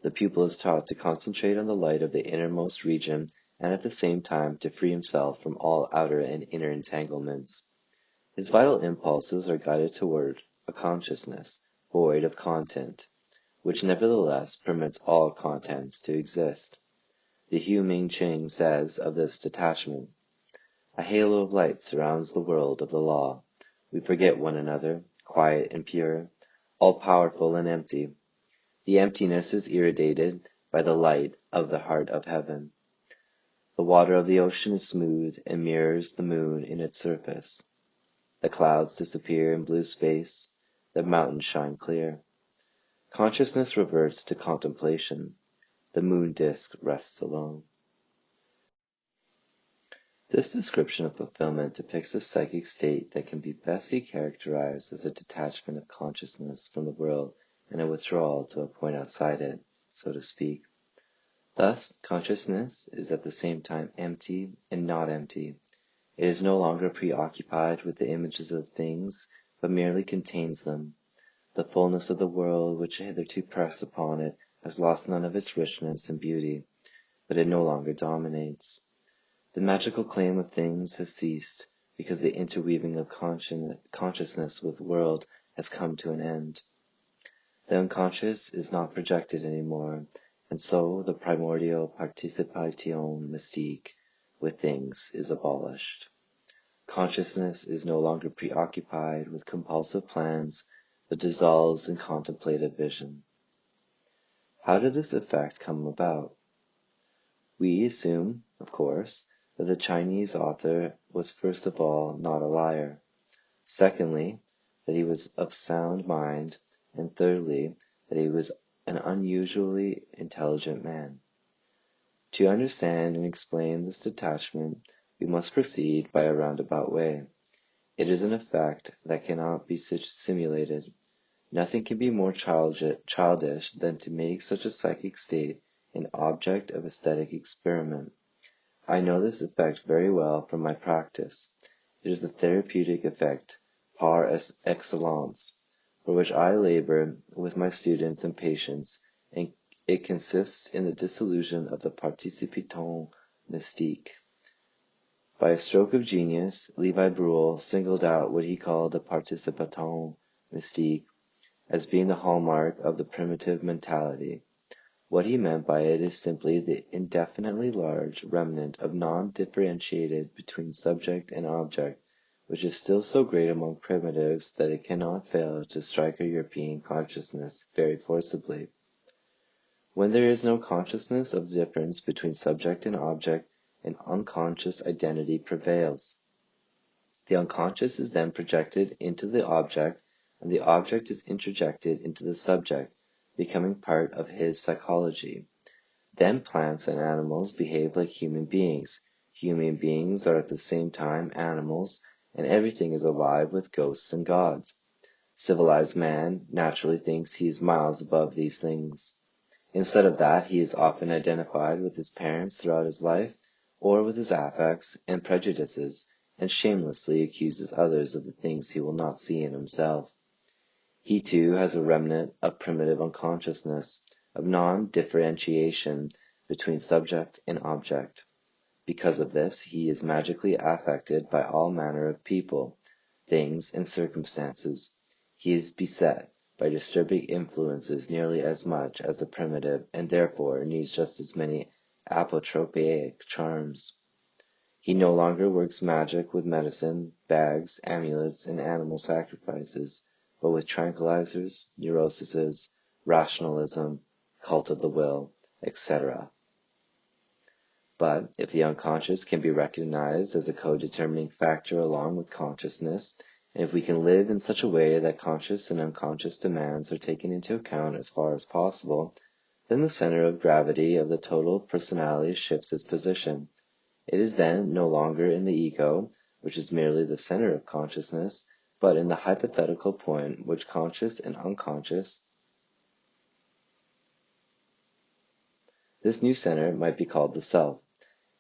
Speaker 1: The pupil is taught to concentrate on the light of the innermost region and at the same time to free himself from all outer and inner entanglements. His vital impulses are guided toward a consciousness void of content, which nevertheless permits all contents to exist. The Hu Ming Ching says of this detachment, "A halo of light surrounds the world of the law. We forget one another, quiet and pure, all-powerful and empty. The emptiness is irradiated by the light of the heart of heaven. The water of the ocean is smooth and mirrors the moon in its surface. The clouds disappear in blue space, the mountains shine clear. Consciousness reverts to contemplation. The moon disk rests alone." This description of fulfillment depicts a psychic state that can be best characterized as a detachment of consciousness from the world and a withdrawal to a point outside it, so to speak. Thus, consciousness is at the same time empty and not empty. It is no longer preoccupied with the images of things, but merely contains them. The fullness of the world which hitherto pressed upon it has lost none of its richness and beauty, but it no longer dominates. The magical claim of things has ceased, because the interweaving of consciousness with the world has come to an end. The unconscious is not projected anymore, and so the primordial participation mystique with things is abolished. Consciousness is no longer preoccupied with compulsive plans, but dissolves in contemplative vision. How did this effect come about? We assume, of course, that the Chinese author was first of all not a liar, secondly, that he was of sound mind, and thirdly, that he was an unusually intelligent man. To understand and explain this detachment, we must proceed by a roundabout way. It is an effect that cannot be simulated. Nothing can be more childish than to make such a psychic state an object of aesthetic experiment. I know this effect very well from my practice. It is the therapeutic effect par excellence, for which I labor with my students and patients, and it consists in the dissolution of the participation mystique. By a stroke of genius, Levi Bruhl singled out what he called the participation mystique as being the hallmark of the primitive mentality. What he meant by it is simply the indefinitely large remnant of non-differentiated between subject and object, which is still so great among primitives that it cannot fail to strike a European consciousness very forcibly. When there is no consciousness of the difference between subject and object, an unconscious identity prevails. The unconscious is then projected into the object, and the object is introjected into the subject, becoming part of his psychology. Then plants and animals behave like human beings. Human beings are at the same time animals, and everything is alive with ghosts and gods. Civilized man naturally thinks he is miles above these things. Instead of that, he is often identified with his parents throughout his life, or with his affects and prejudices, and shamelessly accuses others of the things he will not see in himself. He too has a remnant of primitive unconsciousness, of non-differentiation between subject and object. Because of this, he is magically affected by all manner of people, things, and circumstances. He is beset by disturbing influences nearly as much as the primitive, and therefore needs just as many apotropaic charms. He no longer works magic with medicine, bags, amulets, and animal sacrifices, but with tranquilizers, neuroses, rationalism, cult of the will, etc. But if the unconscious can be recognized as a co-determining factor along with consciousness, and if we can live in such a way that conscious and unconscious demands are taken into account as far as possible, then the center of gravity of the total personality shifts its position. It is then no longer in the ego, which is merely the center of consciousness, but in the hypothetical point which conscious and unconscious. This new center might be called the self.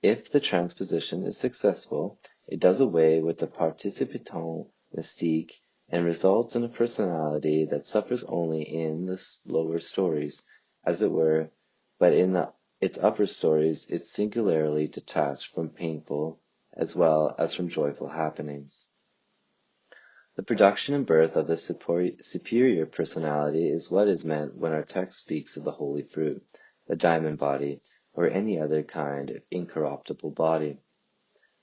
Speaker 1: If the transposition is successful, it does away with the participation mystique and results in a personality that suffers only in the lower stories, as it were, but in its upper stories it's singularly detached from painful as well as from joyful happenings. The production and birth of the superior personality is what is meant when our text speaks of the holy fruit, the diamond body, or any other kind of incorruptible body.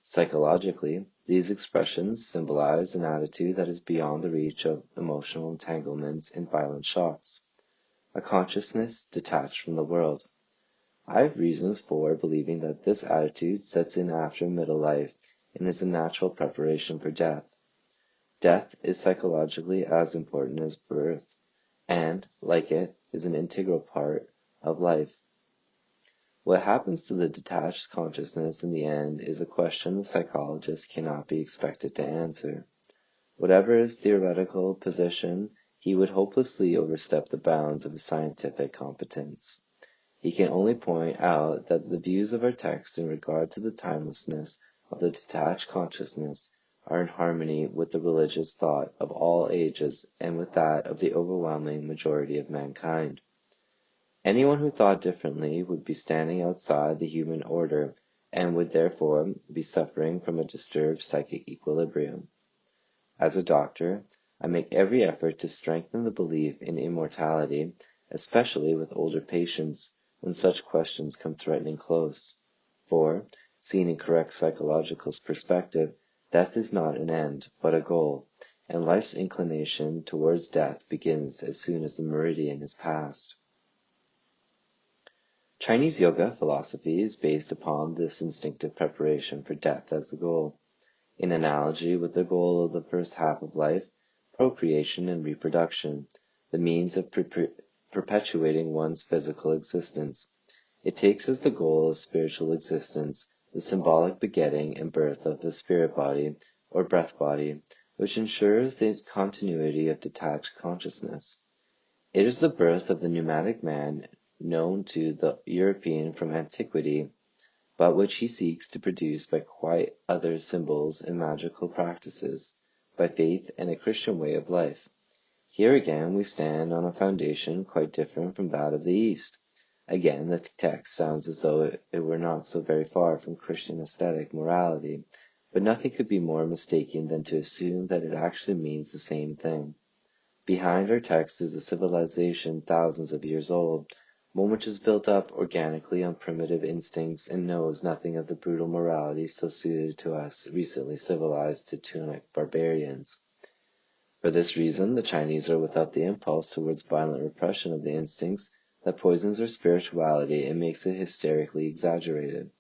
Speaker 1: Psychologically, these expressions symbolize an attitude that is beyond the reach of emotional entanglements and violent shocks, a consciousness detached from the world. I have reasons for believing that this attitude sets in after middle life and is a natural preparation for death. Death is psychologically as important as birth, and, like it, is an integral part of life. What happens to the detached consciousness in the end is a question the psychologist cannot be expected to answer. Whatever his theoretical position, he would hopelessly overstep the bounds of his scientific competence. He can only point out that the views of our text in regard to the timelessness of the detached consciousness are in harmony with the religious thought of all ages and with that of the overwhelming majority of mankind. Anyone who thought differently would be standing outside the human order and would therefore be suffering from a disturbed psychic equilibrium. As a doctor, I make every effort to strengthen the belief in immortality, especially with older patients when such questions come threatening close. For, seen in correct psychological perspective, death is not an end, but a goal, and life's inclination towards death begins as soon as the meridian is passed. Chinese yoga philosophy is based upon this instinctive preparation for death as the goal. In analogy with the goal of the first half of life, procreation and reproduction, the means of perpetuating one's physical existence, it takes as the goal of spiritual existence the symbolic begetting and birth of the spirit body, or breath body, which ensures the continuity of detached consciousness. It is the birth of the pneumatic man known to the European from antiquity, but which he seeks to produce by quite other symbols and magical practices, by faith and a Christian way of life. Here again we stand on a foundation quite different from that of the East. Again, the text sounds as though it were not so very far from Christian aesthetic morality, but nothing could be more mistaken than to assume that it actually means the same thing. Behind our text is a civilization thousands of years old, one which is built up organically on primitive instincts and knows nothing of the brutal morality so suited to us recently civilized Teutonic barbarians. For this reason, the Chinese are without the impulse towards violent repression of the instincts that poisons their spirituality and makes it hysterically exaggerated.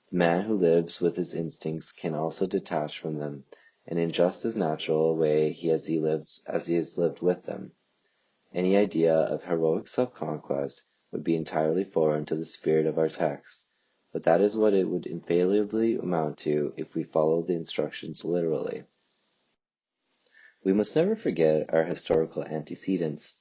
Speaker 1: The man who lives with his instincts can also detach from them, and in just as natural a way as he has lived with them. Any idea of heroic self-conquest would be entirely foreign to the spirit of our text, but that is what it would infallibly amount to if we follow the instructions literally. We must never forget our historical antecedents.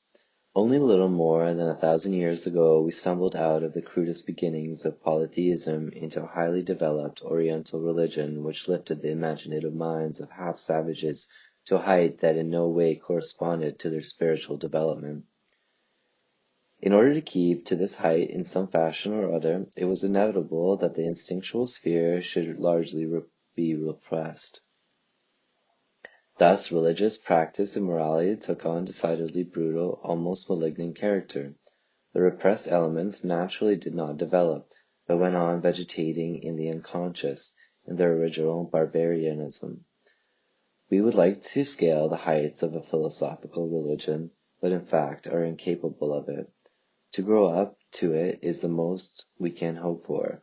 Speaker 1: Only a little more than 1,000 years ago we stumbled out of the crudest beginnings of polytheism into a highly developed Oriental religion which lifted the imaginative minds of half-savages to a height that in no way corresponded to their spiritual development. In order to keep to this height in some fashion or other, it was inevitable that the instinctual sphere should largely be repressed. Thus, religious practice and morality took on decidedly brutal, almost malignant character. The repressed elements naturally did not develop, but went on vegetating in the unconscious, in their original barbarianism. We would like to scale the heights of a philosophical religion, but in fact are incapable of it. To grow up to it is the most we can hope for.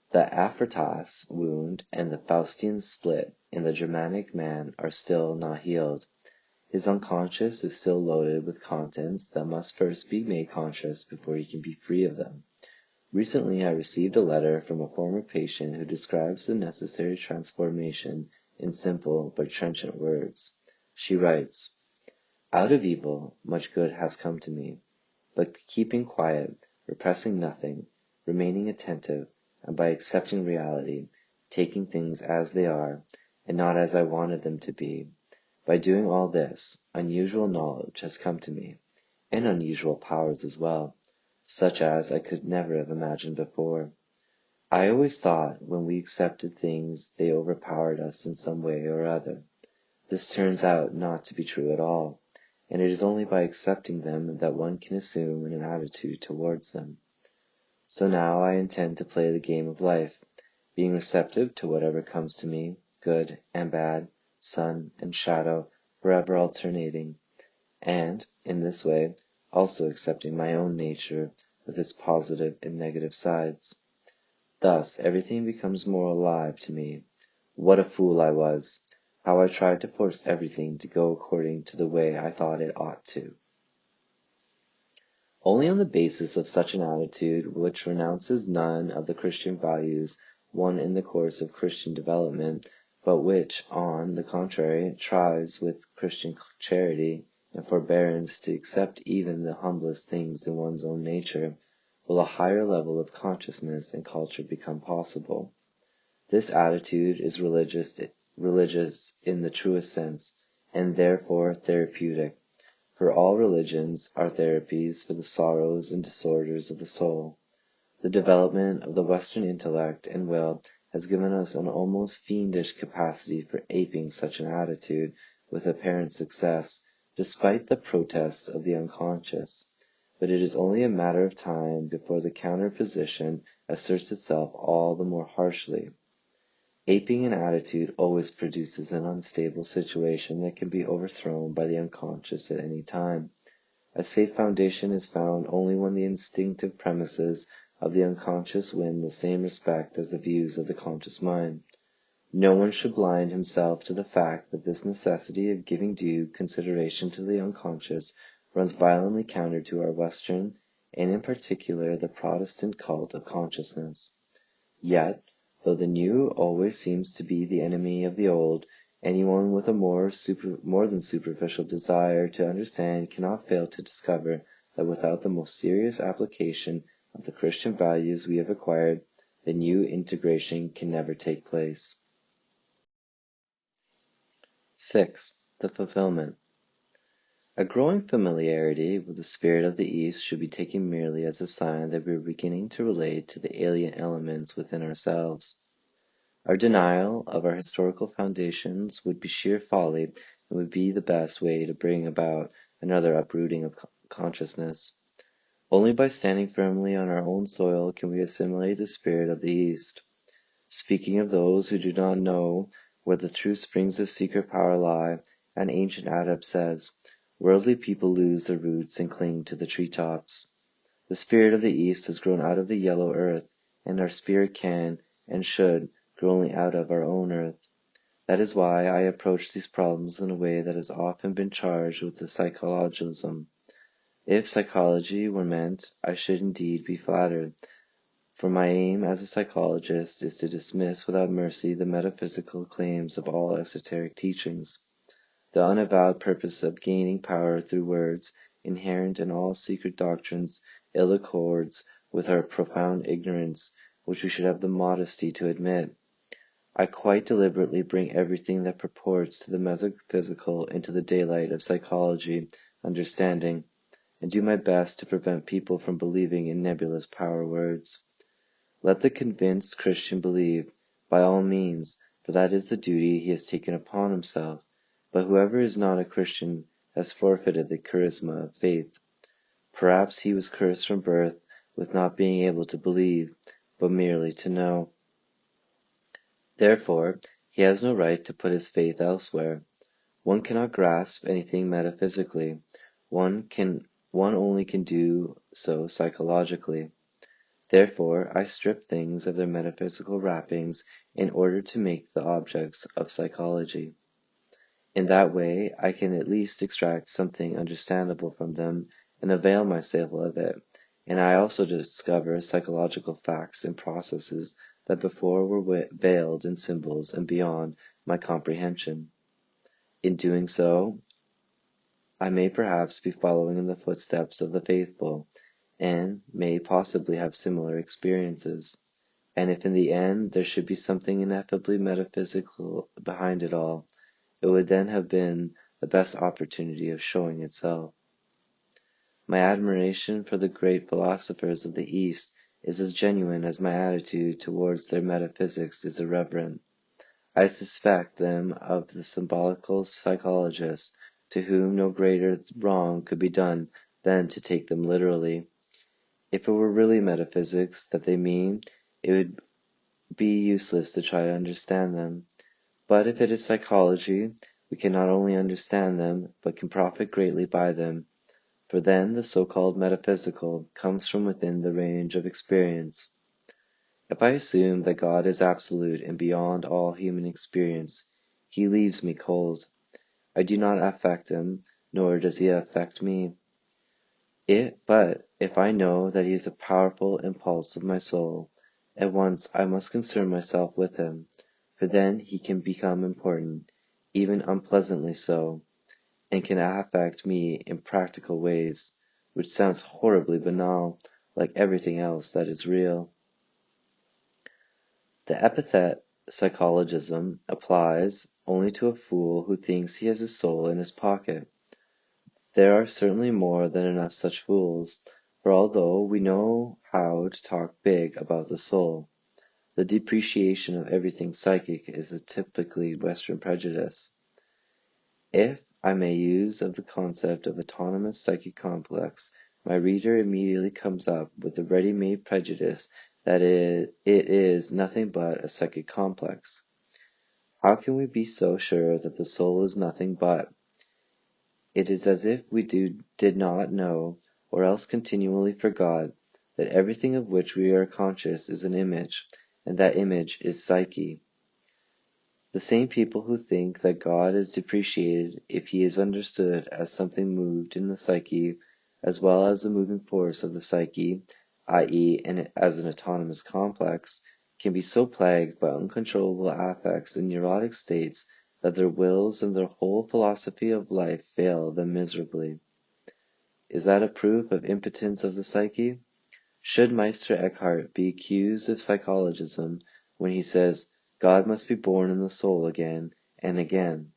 Speaker 1: The Aphrodites wound and the Faustian split in the Germanic man are still not healed. His unconscious is still loaded with contents that must first be made conscious before he can be free of them. Recently I received a letter from a former patient who describes the necessary transformation in simple but trenchant words. She writes, "Out of evil much good has come to me, but keeping quiet, repressing nothing, remaining attentive, and by accepting reality, taking things as they are, and not as I wanted them to be, by doing all this, unusual knowledge has come to me, and unusual powers as well, such as I could never have imagined before. I always thought when we accepted things they overpowered us in some way or other. This turns out not to be true at all, and it is only by accepting them that one can assume an attitude towards them. So now I intend to play the game of life, being receptive to whatever comes to me, good and bad, sun and shadow, forever alternating, and, in this way, also accepting my own nature with its positive and negative sides. Thus everything becomes more alive to me. What a fool I was! How I tried to force everything to go according to the way I thought it ought to." Only on the basis of such an attitude, which renounces none of the Christian values won in the course of Christian development, but which, on the contrary, tries with Christian charity and forbearance to accept even the humblest things in one's own nature, will a higher level of consciousness and culture become possible. This attitude is religious in the truest sense, and therefore therapeutic. For all religions are therapies for the sorrows and disorders of the soul. The development of the Western intellect and will has given us an almost fiendish capacity for aping such an attitude with apparent success, despite the protests of the unconscious. But it is only a matter of time before the counter-position asserts itself all the more harshly. Aping an attitude always produces an unstable situation that can be overthrown by the unconscious at any time. A safe foundation is found only when the instinctive premises of the unconscious win the same respect as the views of the conscious mind. No one should blind himself to the fact that this necessity of giving due consideration to the unconscious runs violently counter to our Western, and in particular the Protestant cult of consciousness. Yet, though the new always seems to be the enemy of the old, Anyone with a more than superficial desire to understand cannot fail to discover that without the most serious application of the Christian values we have acquired, the new integration can never take place. 6. The fulfillment. A growing familiarity with the spirit of the East should be taken merely as a sign that we are beginning to relate to the alien elements within ourselves. Our denial of our historical foundations would be sheer folly and would be the best way to bring about another uprooting of consciousness. Only by standing firmly on our own soil can we assimilate the spirit of the East. Speaking of those who do not know where the true springs of secret power lie, an ancient adept says, "Worldly people lose their roots and cling to the treetops." The spirit of the East has grown out of the yellow earth, and our spirit can, and should, grow only out of our own earth. That is why I approach these problems in a way that has often been charged with the psychologism. If psychology were meant, I should indeed be flattered, for my aim as a psychologist is to dismiss without mercy the metaphysical claims of all esoteric teachings. The unavowed purpose of gaining power through words, inherent in all secret doctrines, ill accords with our profound ignorance, which we should have the modesty to admit. I quite deliberately bring everything that purports to the metaphysical into the daylight of psychology, understanding, and do my best to prevent people from believing in nebulous power words. Let the convinced Christian believe, by all means, for that is the duty he has taken upon himself. But whoever is not a Christian has forfeited the charisma of faith. Perhaps he was cursed from birth with not being able to believe, but merely to know. Therefore, he has no right to put his faith elsewhere. One cannot grasp anything metaphysically. One only can do so psychologically. Therefore, I strip things of their metaphysical wrappings in order to make the objects of psychology. In that way, I can at least extract something understandable from them and avail myself of it, and I also discover psychological facts and processes that before were veiled in symbols and beyond my comprehension. In doing so, I may perhaps be following in the footsteps of the faithful, and may possibly have similar experiences. And if in the end there should be something ineffably metaphysical behind it all, it would then have been the best opportunity of showing itself. My admiration for the great philosophers of the East is as genuine as my attitude towards their metaphysics is irreverent. I suspect them of the symbolical psychologists, to whom no greater wrong could be done than to take them literally. If it were really metaphysics that they mean, it would be useless to try to understand them. But if it is psychology, we can not only understand them, but can profit greatly by them, for then the so-called metaphysical comes from within the range of experience. If I assume that God is absolute and beyond all human experience, he leaves me cold. I do not affect him, nor does he affect me. But if I know that he is a powerful impulse of my soul, at once I must concern myself with him, for then he can become important, even unpleasantly so, and can affect me in practical ways, which sounds horribly banal, like everything else that is real. The epithet psychologism applies only to a fool who thinks he has his soul in his pocket. There are certainly more than enough such fools, for although we know how to talk big about the soul, the depreciation of everything psychic is a typically Western prejudice. If I may use of the concept of autonomous psychic complex, my reader immediately comes up with the ready-made prejudice that it is nothing but a psychic complex. How can we be so sure that the soul is nothing but? It is as if we did not know, or else continually forgot, that everything of which we are conscious is an image, and that image is psyche. The same people who think that God is depreciated if he is understood as something moved in the psyche, as well as the moving force of the psyche, i.e., as an autonomous complex, can be so plagued by uncontrollable affects and neurotic states that their wills and their whole philosophy of life fail them miserably. Is that a proof of impotence of the psyche? Should Meister Eckhart be accused of psychologism when he says, God must be born in the soul again and again?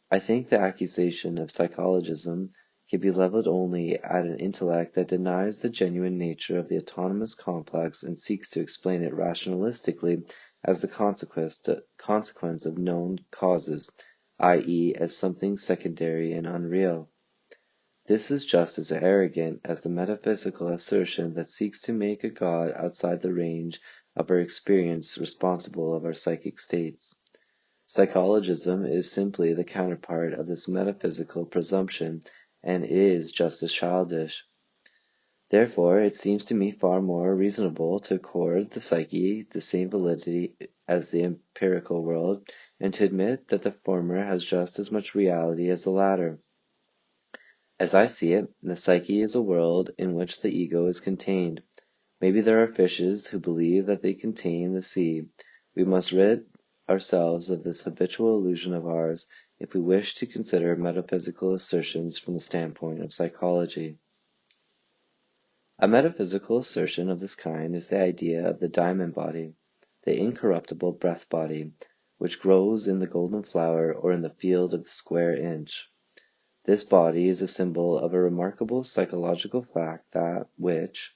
Speaker 1: I think the accusation of psychologism can be leveled only at an intellect that denies the genuine nature of the autonomous complex and seeks to explain it rationalistically as the consequence of known causes, i.e., as something secondary and unreal. This is just as arrogant as the metaphysical assertion that seeks to make a God outside the range of our experience responsible of our psychic states. Psychologism is simply the counterpart of this metaphysical presumption, and it is just as childish. Therefore, it seems to me far more reasonable to accord the psyche the same validity as the empirical world, and to admit that the former has just as much reality as the latter. As I see it, the psyche is a world in which the ego is contained. Maybe there are fishes who believe that they contain the sea. We must rid ourselves of this habitual illusion of ours if we wish to consider metaphysical assertions from the standpoint of psychology. A metaphysical assertion of this kind is the idea of the diamond body, the incorruptible breath body, which grows in the golden flower or in the field of the square inch. This body is a symbol of a remarkable psychological fact that which,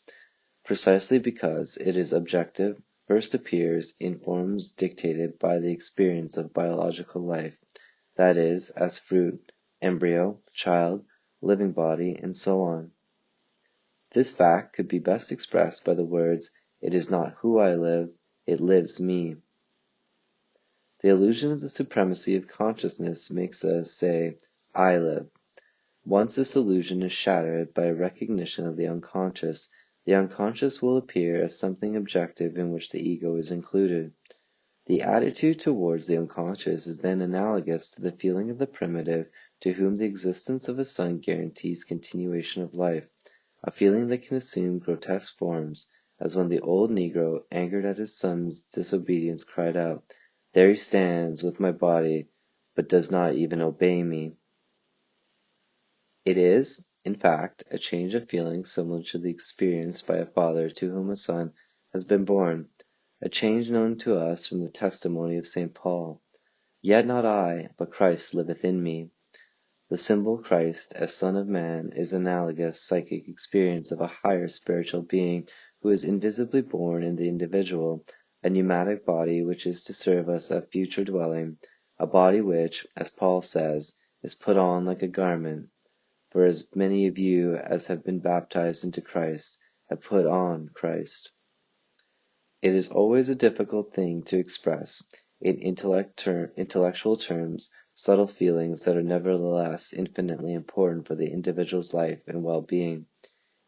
Speaker 1: precisely because it is objective, first appears in forms dictated by the experience of biological life, that is, as fruit, embryo, child, living body, and so on. This fact could be best expressed by the words, "It is not who I live, it lives me." The illusion of the supremacy of consciousness makes us say, "I live." Once this illusion is shattered by a recognition of the unconscious will appear as something objective in which the ego is included. The attitude towards the unconscious is then analogous to the feeling of the primitive to whom the existence of a son guarantees continuation of life, a feeling that can assume grotesque forms, as when the old Negro, angered at his son's disobedience, cried out, "There he stands with my body, but does not even obey me." It is, in fact, a change of feeling similar to the experienced by a father to whom a son has been born, a change known to us from the testimony of St. Paul. "Yet not I, but Christ liveth in me." The symbol Christ as Son of Man is analogous psychic experience of a higher spiritual being who is invisibly born in the individual, a pneumatic body which is to serve us at future dwelling, a body which, as Paul says, is put on like a garment. For as many of you as have been baptized into Christ have put on Christ. It is always a difficult thing to express, in intellectual terms, subtle feelings that are nevertheless infinitely important for the individual's life and well-being.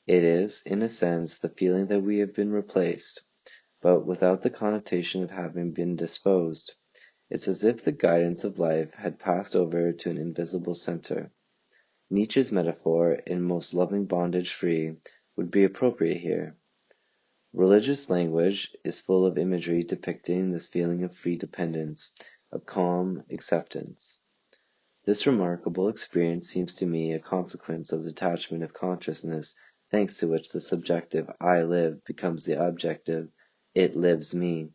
Speaker 1: It is, in a sense, the feeling that we have been replaced, but without the connotation of having been disposed. It's as if the guidance of life had passed over to an invisible center. Nietzsche's metaphor, "in most loving bondage free," would be appropriate here. Religious language is full of imagery depicting this feeling of free dependence, of calm acceptance. This remarkable experience seems to me a consequence of detachment of consciousness, thanks to which the subjective "I live" becomes the objective "it lives me."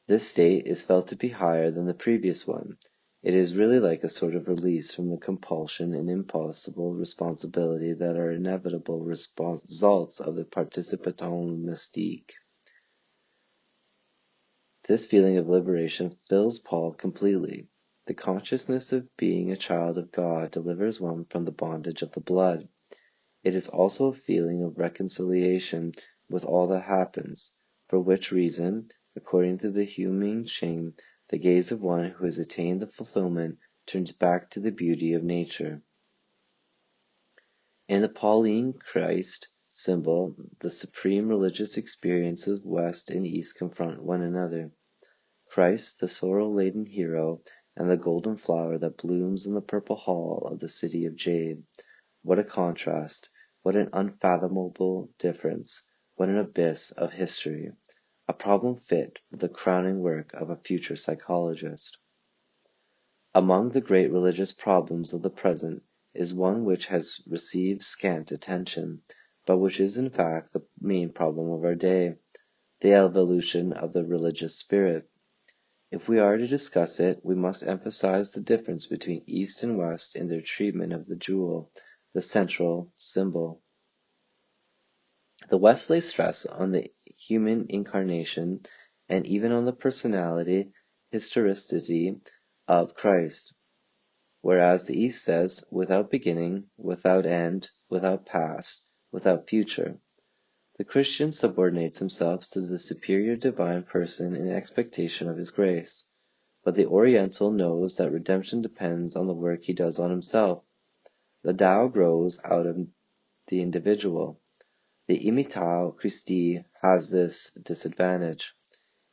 Speaker 1: This state is felt to be higher than the previous one. It is really like a sort of release from the compulsion and impossible responsibility that are inevitable results of the participation mystique. This feeling of liberation fills Paul completely. The consciousness of being a child of God delivers one from the bondage of the blood. It is also a feeling of reconciliation with all that happens, for which reason, according to the humane shame, the gaze of one who has attained the fulfillment turns back to the beauty of nature. In the Pauline Christ symbol, the supreme religious experiences of West and East confront one another. Christ, the sorrow-laden hero, and the golden flower that blooms in the purple hall of the city of jade. What a contrast! What an unfathomable difference! What an abyss of history! A problem fit for the crowning work of a future psychologist. Among the great religious problems of the present is one which has received scant attention, but which is in fact the main problem of our day, the evolution of the religious spirit. If we are to discuss it, we must emphasize the difference between East and West in their treatment of the jewel, the central symbol. The West lays stress on the human incarnation and even on the personality, historicity of Christ, whereas the East says, without beginning, without end, without past, without future. The Christian subordinates himself to the superior divine person in expectation of his grace, but the Oriental knows that redemption depends on the work he does on himself. The Tao grows out of the individual. The Imitao Christi has this disadvantage.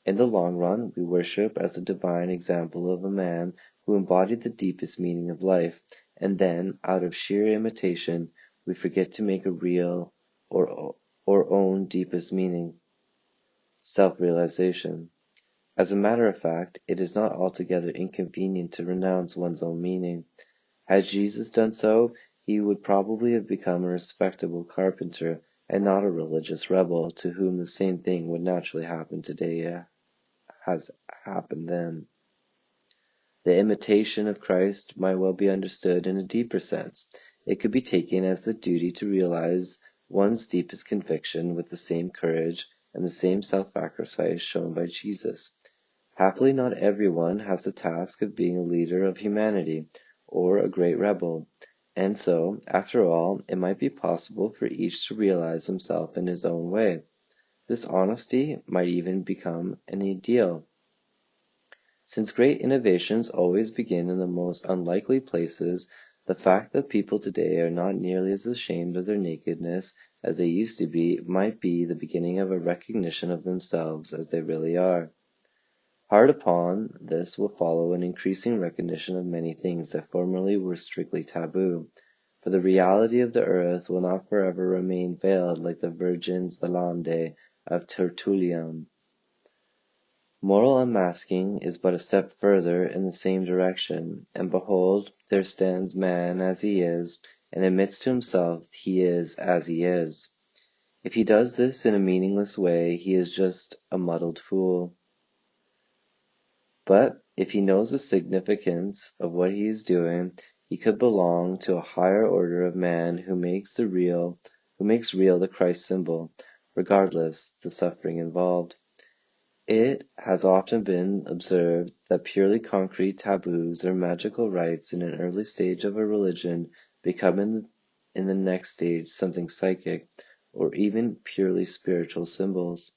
Speaker 1: In the long run, we worship as a divine example of a man who embodied the deepest meaning of life, and then, out of sheer imitation, we forget to make a real or own deepest meaning, self-realization. As a matter of fact, it is not altogether inconvenient to renounce one's own meaning. Had Jesus done so, he would probably have become a respectable carpenter and not a religious rebel to whom the same thing would naturally happen today has happened then. The imitation of Christ might well be understood in a deeper sense. It could be taken as the duty to realize one's deepest conviction with the same courage and the same self-sacrifice shown by Jesus. Happily, not everyone has the task of being a leader of humanity or a great rebel, and so, after all, it might be possible for each to realize himself in his own way. This honesty might even become an ideal. Since great innovations always begin in the most unlikely places, the fact that people today are not nearly as ashamed of their nakedness as they used to be might be the beginning of a recognition of themselves as they really are. Hard upon this will follow an increasing recognition of many things that formerly were strictly taboo, for the reality of the earth will not forever remain veiled like the Virgin's Valande of Tertullian. Moral unmasking is but a step further in the same direction, and behold, there stands man as he is, and admits to himself he is as he is. If he does this in a meaningless way, he is just a muddled fool. But if he knows the significance of what he is doing, he could belong to a higher order of man who makes real the Christ symbol, regardless the suffering involved. It has often been observed that purely concrete taboos or magical rites in an early stage of a religion become in the next stage something psychic, or even purely spiritual symbols.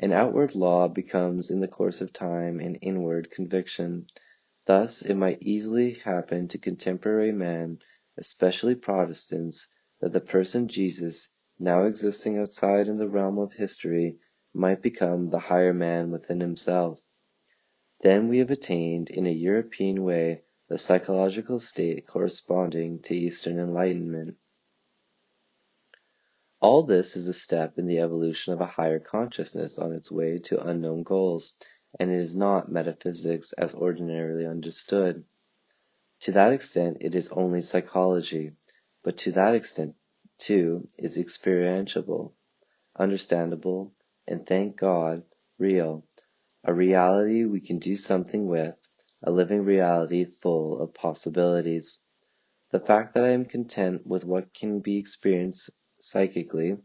Speaker 1: An outward law becomes in the course of time an inward conviction. Thus it might easily happen to contemporary men, especially Protestants, that the person Jesus, now existing outside in the realm of history, might become the higher man within himself. Then we have attained, in a European way, the psychological state corresponding to Eastern enlightenment. All this is a step in the evolution of a higher consciousness on its way to unknown goals, and it is not metaphysics as ordinarily understood. To that extent it is only psychology, but to that extent, too, is experientiable, understandable, and thank God, real, a reality we can do something with, a living reality full of possibilities. The fact that I am content with what can be experienced psychically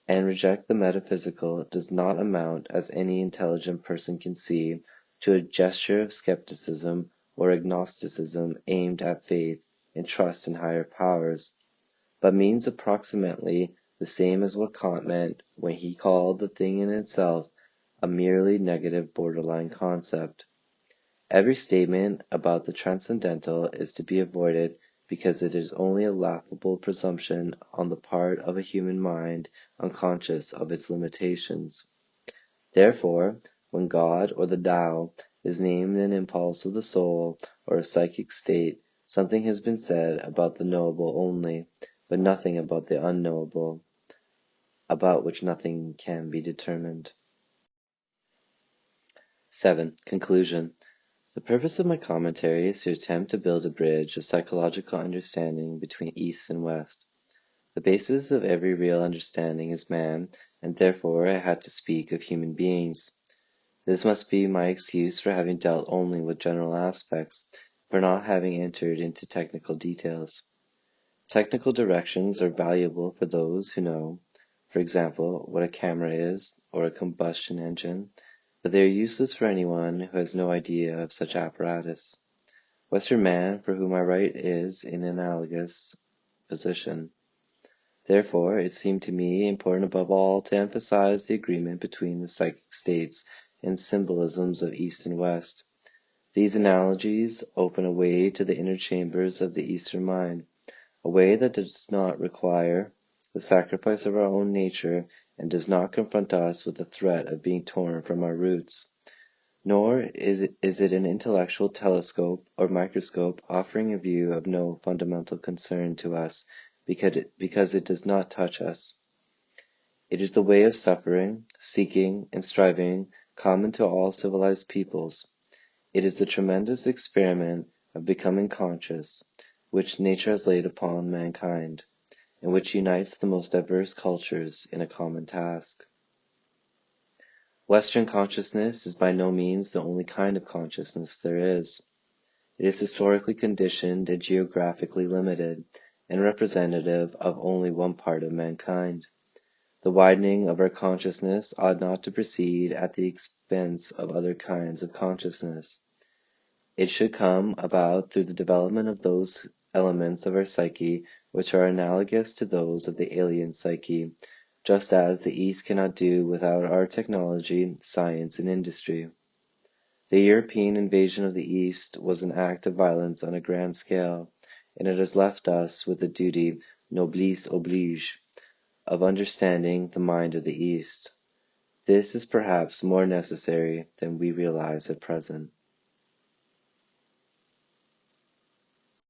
Speaker 1: and reject the metaphysical does not amount, as any intelligent person can see, to a gesture of skepticism or agnosticism aimed at faith and trust in higher powers, but means approximately the same as what Kant meant when he called the thing in itself a merely negative borderline concept. Every statement about the transcendental is to be avoided because it is only a laughable presumption on the part of a human mind unconscious of its limitations. Therefore, when God or the Tao is named an impulse of the soul or a psychic state, something has been said about the knowable only, but nothing about the unknowable, about which nothing can be determined. 7. Conclusion. The purpose of my commentary is to attempt to build a bridge of psychological understanding between East and West. The basis of every real understanding is man, and therefore I had to speak of human beings. This must be my excuse for having dealt only with general aspects, for not having entered into technical details. Technical directions are valuable for those who know, for example, what a camera is, or a combustion engine, but they are useless for anyone who has no idea of such apparatus. Western man, for whom I write, is in an analogous position. Therefore, it seemed to me important above all to emphasize the agreement between the psychic states and symbolisms of East and West. These analogies open a way to the inner chambers of the Eastern mind, a way that does not require the sacrifice of our own nature and does not confront us with the threat of being torn from our roots. Nor is it an intellectual telescope or microscope offering a view of no fundamental concern to us because it does not touch us. It is the way of suffering, seeking, and striving common to all civilized peoples. It is the tremendous experiment of becoming conscious, which nature has laid upon mankind, and which unites the most diverse cultures in a common task. Western consciousness is by no means the only kind of consciousness there is. It is historically conditioned and geographically limited, and representative of only one part of mankind. The widening of our consciousness ought not to proceed at the expense of other kinds of consciousness. It should come about through the development of those elements of our psyche which are analogous to those of the alien psyche, just as the East cannot do without our technology, science, and industry. The European invasion of the East was an act of violence on a grand scale, and it has left us with the duty, noblesse oblige, of understanding the mind of the East. This is perhaps more necessary than we realize at present.